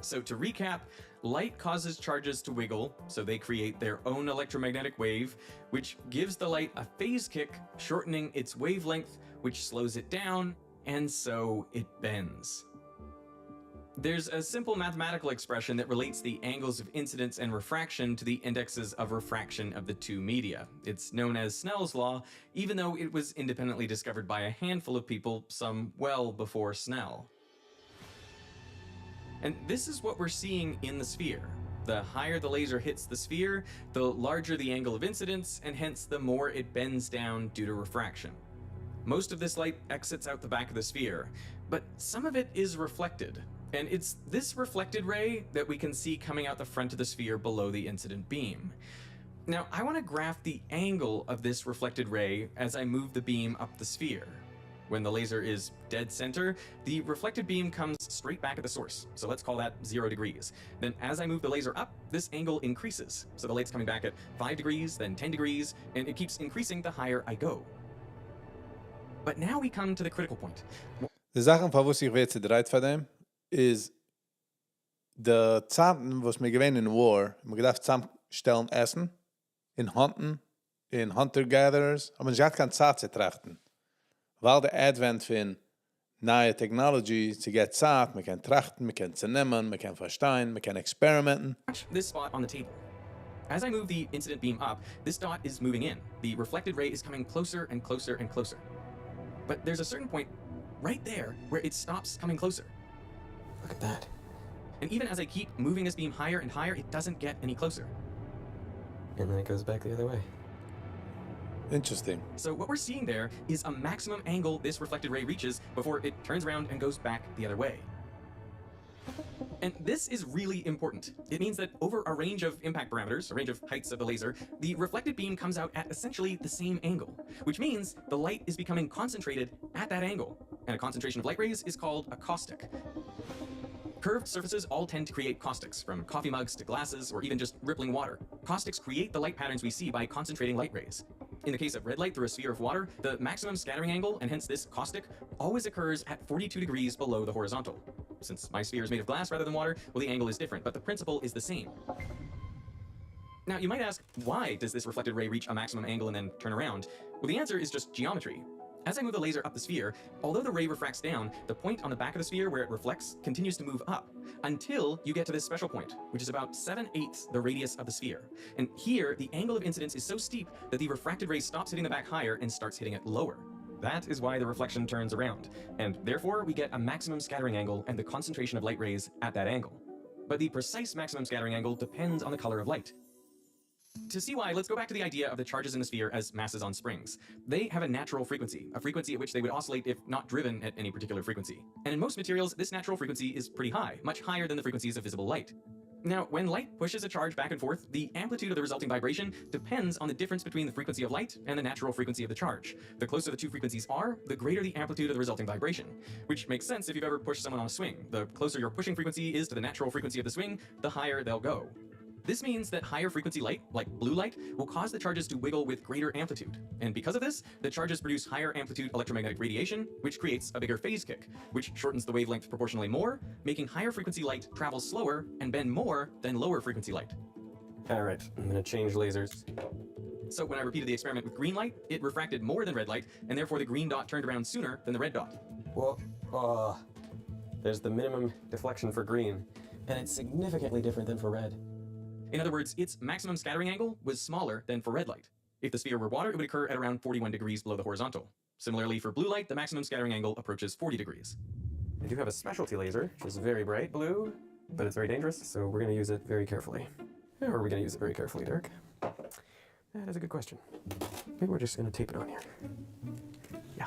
So to recap, light causes charges to wiggle, so they create their own electromagnetic wave, which gives the light a phase kick, shortening its wavelength, which slows it down, and so it bends. There's a simple mathematical expression that relates the angles of incidence and refraction to the indexes of refraction of the two media. It's known as Snell's law, even though it was independently discovered by a handful of people some well before Snell. And this is what we're seeing in the sphere. The higher the laser hits the sphere, the larger the angle of incidence, and hence the more it bends down due to refraction. Most of this light exits out the back of the sphere, but some of it is reflected. And it's this reflected ray that we can see coming out the front of the sphere below the incident beam. Now, I want to graph the angle of this reflected ray as I move the beam up the sphere. When the laser is dead center, the reflected beam comes straight back at the source. So let's call that 0 degrees. Then as I move the laser up, this angle increases. So the light's coming back at 5 degrees, then 10 degrees, and it keeps increasing the higher I go. But now we come to the critical point. Die Sachen, von was ich jetzt dreht von dem, ist die Zeiten, was wir gewinnen in War, wir gedacht zusammenstellen Essen, in Hunten, in Hunter-Gatherers, aber man hat keine Zeit zu trachten. Weil der Advent von neue Technology zu get Zeit, man kann trachten, man kann zu nehmen, man kann verstehen, man kann experimenten. Watch this spot on the table. As I move the incident beam up, this dot is moving in. The reflected ray is coming closer and closer and closer. But there's a certain point right there where it stops coming closer. Look at that. And even as I keep moving this beam higher and higher, it doesn't get any closer. And then it goes back the other way. Interesting. So what we're seeing there is a maximum angle this reflected ray reaches before it turns around and goes back the other way. And this is really important. It means that over a range of impact parameters, a range of heights of the laser, the reflected beam comes out at essentially the same angle, which means the light is becoming concentrated at that angle. And a concentration of light rays is called a caustic. Curved surfaces all tend to create caustics, from coffee mugs to glasses or even just rippling water. Caustics create the light patterns we see by concentrating light rays. In the case of red light through a sphere of water, the maximum scattering angle, and hence this caustic, always occurs at 42 degrees below the horizontal. Since my sphere is made of glass rather than water, well, the angle is different, but the principle is the same. Now, you might ask, why does this reflected ray reach a maximum angle and then turn around? Well, the answer is just geometry. As I move the laser up the sphere, although the ray refracts down, the point on the back of the sphere where it reflects continues to move up until you get to this special point, which is about 7/8 the radius of the sphere. And here, the angle of incidence is so steep that the refracted ray stops hitting the back higher and starts hitting it lower. That is why the reflection turns around, and therefore we get a maximum scattering angle and the concentration of light rays at that angle. But the precise maximum scattering angle depends on the color of light. To see why, let's go back to the idea of the charges in the sphere as masses on springs. They have a natural frequency, a frequency at which they would oscillate if not driven at any particular frequency. And in most materials, this natural frequency is pretty high, much higher than the frequencies of visible light. Now, when light pushes a charge back and forth, the amplitude of the resulting vibration depends on the difference between the frequency of light and the natural frequency of the charge. The closer the two frequencies are, the greater the amplitude of the resulting vibration, which makes sense if you've ever pushed someone on a swing. The closer your pushing frequency is to the natural frequency of the swing, the higher they'll go. This means that higher frequency light, like blue light, will cause the charges to wiggle with greater amplitude. And because of this, the charges produce higher amplitude electromagnetic radiation, which creates a bigger phase kick, which shortens the wavelength proportionally more, making higher frequency light travel slower and bend more than lower frequency light. All right, I'm gonna change lasers. So when I repeated the experiment with green light, it refracted more than red light, and therefore the green dot turned around sooner than the red dot. Well, there's the minimum deflection for green, and it's significantly different than for red. In other words, its maximum scattering angle was smaller than for red light. If the sphere were water, it would occur at around 41 degrees below the horizontal. Similarly, for blue light, the maximum scattering angle approaches 40 degrees. I do have a specialty laser, which is very bright blue, but it's very dangerous, so we're going to use it very carefully. How are we going to use it very carefully, Derek? That is a good question. Maybe we're just going to tape it on here. Yeah.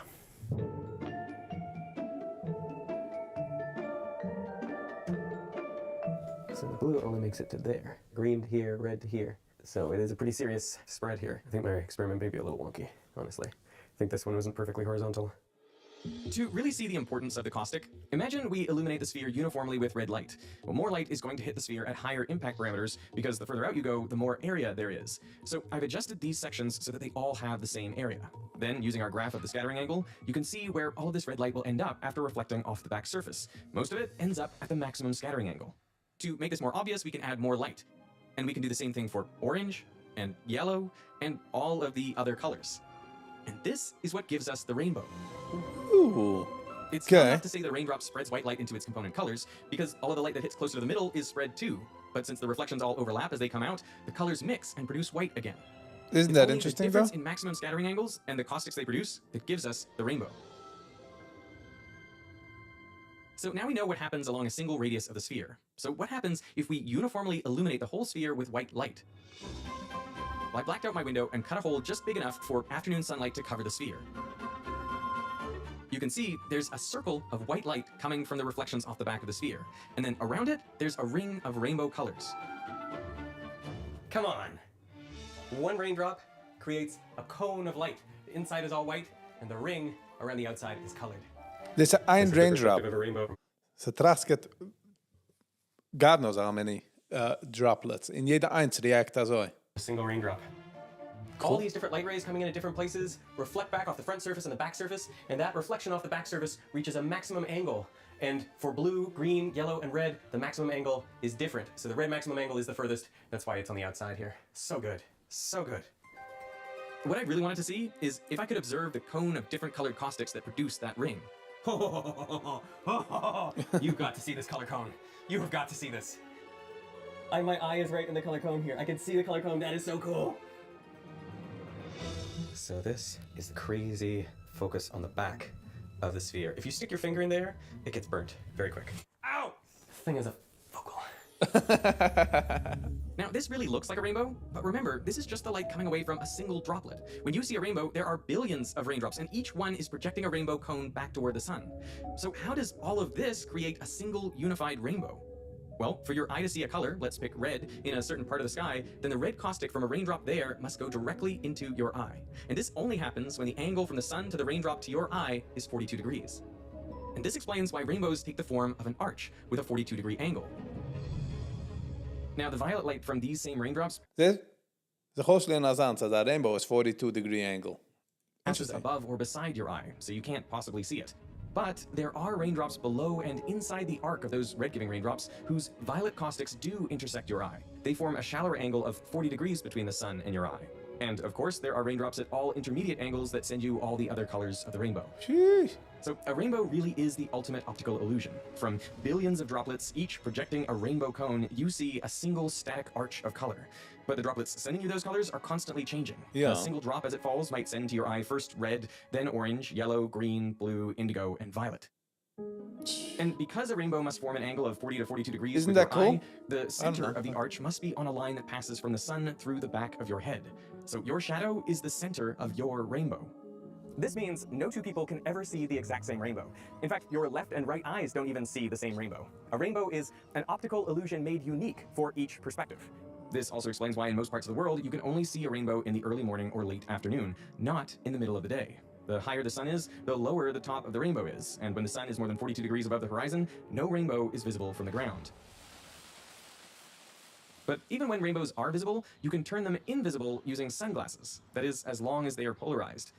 So the blue only makes it to there. Green to here, red to here. So it is a pretty serious spread here. I think my experiment may be a little wonky, honestly. I think this one wasn't perfectly horizontal. To really see the importance of the caustic, imagine we illuminate the sphere uniformly with red light. Well, more light is going to hit the sphere at higher impact parameters because the further out you go, the more area there is. So I've adjusted these sections so that they all have the same area. Then, using our graph of the scattering angle, you can see where all of this red light will end up after reflecting off the back surface. Most of it ends up at the maximum scattering angle. To make this more obvious, we can add more light. And we can do the same thing for orange and yellow and all of the other colors. And this is what gives us the rainbow. Ooh. It's not enough to say the raindrop spreads white light into its component colors, because all of the light that hits closer to the middle is spread too. But since the reflections all overlap as they come out, the colors mix and produce white again. Isn't that interesting, the difference in maximum scattering angles and the caustics they produce that gives us the rainbow. So now we know what happens along a single radius of the sphere. So what happens if we uniformly illuminate the whole sphere with white light? Well, I blacked out my window and cut a hole just big enough for afternoon sunlight to cover the sphere. You can see there's a circle of white light coming from the reflections off the back of the sphere. And then around it, there's a ring of rainbow colors. Come on! One raindrop creates a cone of light. The inside is all white, and the ring around the outside is colored. Dit is een raindrop. Of a rainbow. Ze trasket, God knows how many droplets. In jede eins react da so. A single raindrop. All these different light rays coming in at different places reflect back off the front surface and the back surface, and that reflection off the back surface reaches a maximum angle. And for blue, green, yellow, and red, the maximum angle is different. So the red maximum angle is the furthest. That's why it's on the outside here. So good. So good. What I really wanted to see is if I could observe the cone of different colored caustics that produce that ring. You've got to see this color cone. You have got to see this. My eye is right in the color cone here. I can see the color cone. That is so cool. So this is the crazy focus on the back of the sphere. If you stick your finger in there, it gets burnt very quick. Ow! This thing is a focal. Now, this really looks like a rainbow, but remember, this is just the light coming away from a single droplet. When you see a rainbow, there are billions of raindrops, and each one is projecting a rainbow cone back toward the sun. So how does all of this create a single unified rainbow? Well, for your eye to see a color, let's pick red, in a certain part of the sky, then the red caustic from a raindrop there must go directly into your eye. And this only happens when the angle from the sun to the raindrop to your eye is 42 degrees. And this explains why rainbows take the form of an arch with a 42-degree angle. Now, the violet light from these same raindrops The closely in Azan that rainbow is 42-degree angle. passes above or beside your eye, so you can't possibly see it. But there are raindrops below and inside the arc of those red-giving raindrops whose violet caustics do intersect your eye. They form a shallower angle of 40 degrees between the sun and your eye. And of course, there are raindrops at all intermediate angles that send you all the other colors of the rainbow. Sheesh. So a rainbow really is the ultimate optical illusion. From billions of droplets, each projecting a rainbow cone, you see a single static arch of color. But the droplets sending you those colors are constantly changing. Yeah. A single drop as it falls might send to your eye first red, then orange, yellow, green, blue, indigo, and violet. And because a rainbow must form an angle of 40 to 42 degrees Isn't with that your cool? eye, the center know. of the arch must be on a line that passes from the sun through the back of your head. So your shadow is the center of your rainbow. This means no two people can ever see the exact same rainbow. In fact, your left and right eyes don't even see the same rainbow. A rainbow is an optical illusion made unique for each perspective. This also explains why in most parts of the world you can only see a rainbow in the early morning or late afternoon, not in the middle of the day. The higher the sun is, the lower the top of the rainbow is, and when the sun is more than 42 degrees above the horizon, no rainbow is visible from the ground. But even when rainbows are visible, you can turn them invisible using sunglasses. That is, as long as they are polarized.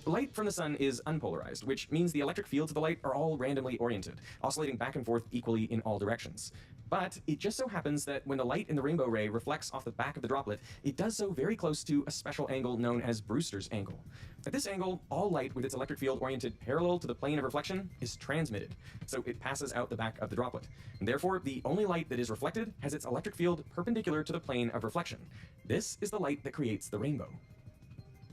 Light from the sun is unpolarized, which means the electric fields of the light are all randomly oriented, oscillating back and forth equally in all directions. But it just so happens that when the light in the rainbow ray reflects off the back of the droplet, it does so very close to a special angle known as Brewster's angle. At this angle, all light with its electric field oriented parallel to the plane of reflection is transmitted, so it passes out the back of the droplet. And therefore, the only light that is reflected has its electric field perpendicular to the plane of reflection. This is the light that creates the rainbow.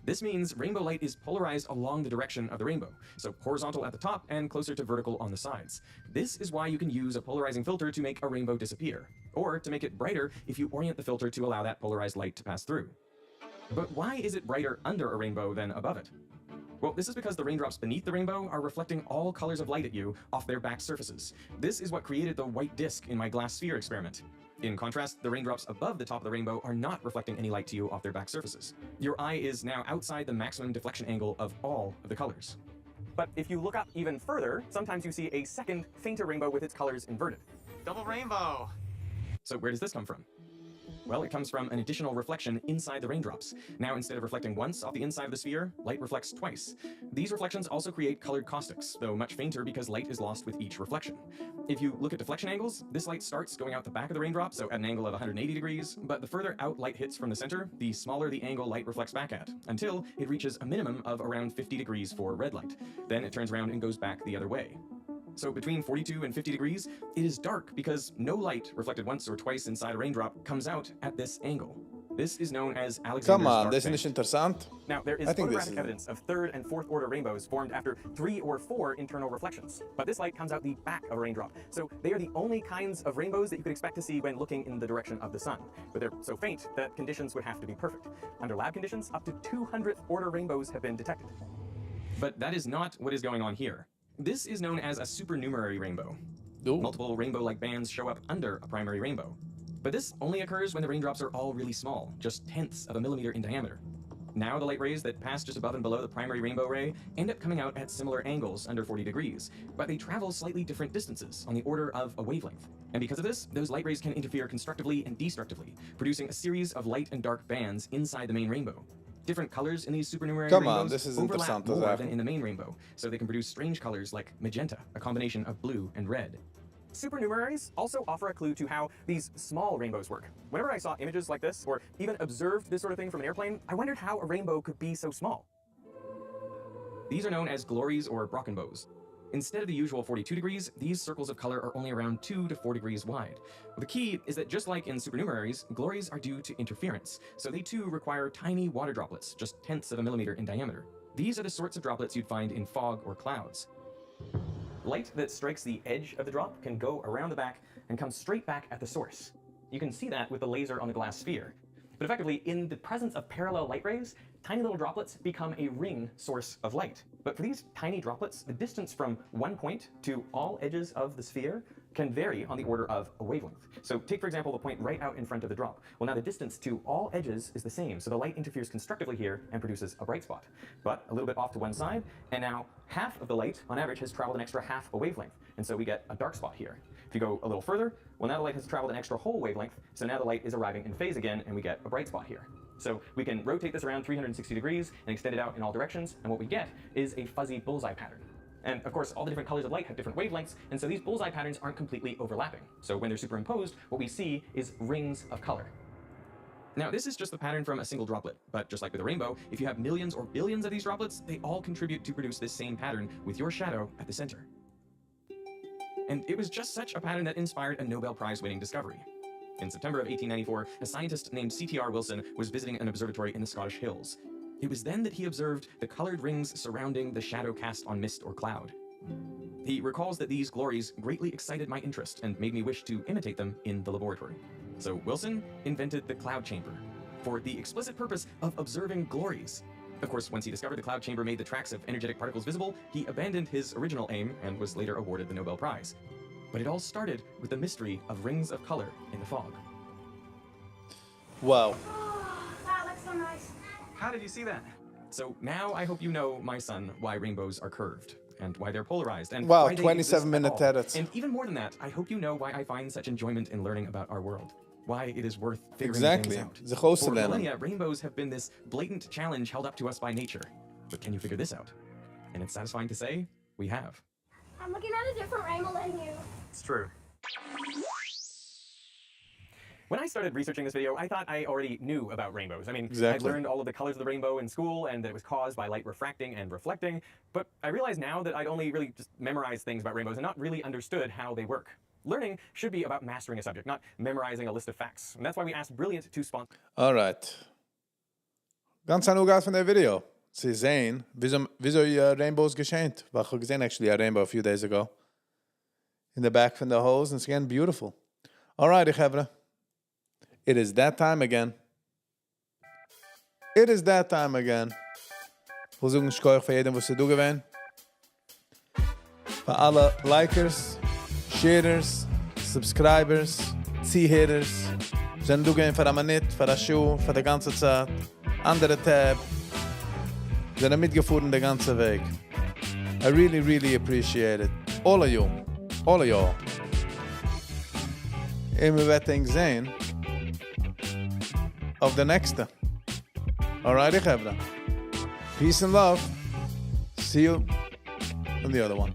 This means rainbow light is polarized along the direction of the rainbow, so horizontal at the top and closer to vertical on the sides. This is why you can use a polarizing filter to make a rainbow disappear, or to make it brighter if you orient the filter to allow that polarized light to pass through. But why is it brighter under a rainbow than above it? Well, this is because the raindrops beneath the rainbow are reflecting all colors of light at you off their back surfaces. This is what created the white disk in my glass sphere experiment. In contrast, the raindrops above the top of the rainbow are not reflecting any light to you off their back surfaces. Your eye is now outside the maximum deflection angle of all of the colors. But if you look up even further, sometimes you see a second, fainter rainbow with its colors inverted. Double rainbow! So where does this come from? Well, it comes from an additional reflection inside the raindrops. Now, instead of reflecting once off the inside of the sphere, light reflects twice. These reflections also create colored caustics, though much fainter because light is lost with each reflection. If you look at deflection angles, this light starts going out the back of the raindrop, so at an angle of 180 degrees, but the further out light hits from the center, the smaller the angle light reflects back at, until it reaches a minimum of around 50 degrees for red light. Then it turns around and goes back the other way. So between 42 and 50 degrees, it is dark because no light reflected once or twice inside a raindrop comes out at this angle. This is known as Alexander's Come on, dark das ist band. nicht interessant. Now, there is I think this photographic is- evidence of third and fourth order rainbows formed after 3 or 4 internal reflections. But this light comes out the back of a raindrop. So they are the only kinds of rainbows that you could expect to see when looking in the direction of the sun. But they're so faint that conditions would have to be perfect. Under lab conditions, up to 200th order rainbows have been detected. But that is not what is going on here. This is known as a supernumerary rainbow. Ooh. Multiple rainbow-like bands show up under a primary rainbow. But this only occurs when the raindrops are all really small, just tenths of a millimeter in diameter. Now the light rays that pass just above and below the primary rainbow ray end up coming out at similar angles under 40 degrees, but they travel slightly different distances on the order of a wavelength. And because of this, those light rays can interfere constructively and destructively, producing a series of light and dark bands inside the main rainbow. Different colors in these supernumerary Come on, rainbows this is overlap interessante more Sache. than in the main rainbow, so they can produce strange colors like magenta, a combination of blue and red. Supernumeraries also offer a clue to how these small rainbows work. Whenever I saw images like this, or even observed this sort of thing from an airplane, I wondered how a rainbow could be so small. These are known as glories or Brockenbows. Instead of the usual 42 degrees, these circles of color are only around 2 to 4 degrees wide. The key is that just like in supernumeraries, glories are due to interference, so they too require tiny water droplets, just tenths of a millimeter in diameter. These are the sorts of droplets you'd find in fog or clouds. Light that strikes the edge of the drop can go around the back and come straight back at the source. You can see that with the laser on the glass sphere. But effectively, in the presence of parallel light rays, tiny little droplets become a ring source of light. But for these tiny droplets, the distance from one point to all edges of the sphere can vary on the order of a wavelength. So take, for example, the point right out in front of the drop. Well, now the distance to all edges is the same, so the light interferes constructively here and produces a bright spot. But a little bit off to one side, and now half of the light, on average, has traveled an extra half a wavelength, and so we get a dark spot here. If you go a little further, well, now the light has traveled an extra whole wavelength, so now the light is arriving in phase again, and we get a bright spot here. So we can rotate this around 360 degrees and extend it out in all directions, and what we get is a fuzzy bullseye pattern. And of course, all the different colors of light have different wavelengths, and so these bullseye patterns aren't completely overlapping. So when they're superimposed, what we see is rings of color. Now, this is just the pattern from a single droplet, but just like with a rainbow, if you have millions or billions of these droplets, they all contribute to produce this same pattern with your shadow at the center. And it was just such a pattern that inspired a Nobel Prize-winning discovery. In September of 1894, a scientist named C.T.R. Wilson was visiting an observatory in the Scottish Hills. It was then that he observed the colored rings surrounding the shadow cast on mist or cloud. He recalls that these glories greatly excited my interest and made me wish to imitate them in the laboratory. So Wilson invented the cloud chamber for the explicit purpose of observing glories. Of course, once he discovered the cloud chamber made the tracks of energetic particles visible, he abandoned his original aim and was later awarded the Nobel Prize. But it all started with the mystery of rings of color in the fog. Wow. Oh, that looks so nice. How did you see that? So now I hope you know, my son, why rainbows are curved and why they're polarized and Wow, why they 27-minute exist at all. edits. And even more than that, I hope you know why I find such enjoyment in learning about our world. Why it is worth figuring Exactly. things out. The grootste For leren. millennia, rainbows have been this blatant challenge held up to us by nature. But can you figure this out? And it's satisfying to say, we have. I'm looking at a different rainbow than you. It's true. When I started researching this video, I thought I already knew about rainbows. I mean, Exactly. I learned all of the colors of the rainbow in school and that it was caused by light refracting and reflecting, but I realize now that I'd only really just memorized things about rainbows and not really understood how they work. Learning should be about mastering a subject, not memorizing a list of facts. And that's why we asked Brilliant to sponsor. Alright. Ganz an Ugat von der Video. Sie sehen, wieso ihr Rainbows geschehen. Weil ich gesehen actually a rainbow a few days ago. In the back from the hose, and it's again beautiful. Alright, Chevra. It is that time again. It is that time again. Versuchen Schkoich für jeden, was sie du gewähnen. Für alle Likers, Sharers, Subscribers, Ziehhitters. Sind du gehen für eine Minute, für eine Schuh, für die ganze Zeit. Andere Tab. Sind mitgefahren den ganzen Weg. I really, really appreciate it. All of you. All of y'all. En we werden sehen auf der nächste. Alrighty, Chevra. Peace and love. See you on the other one.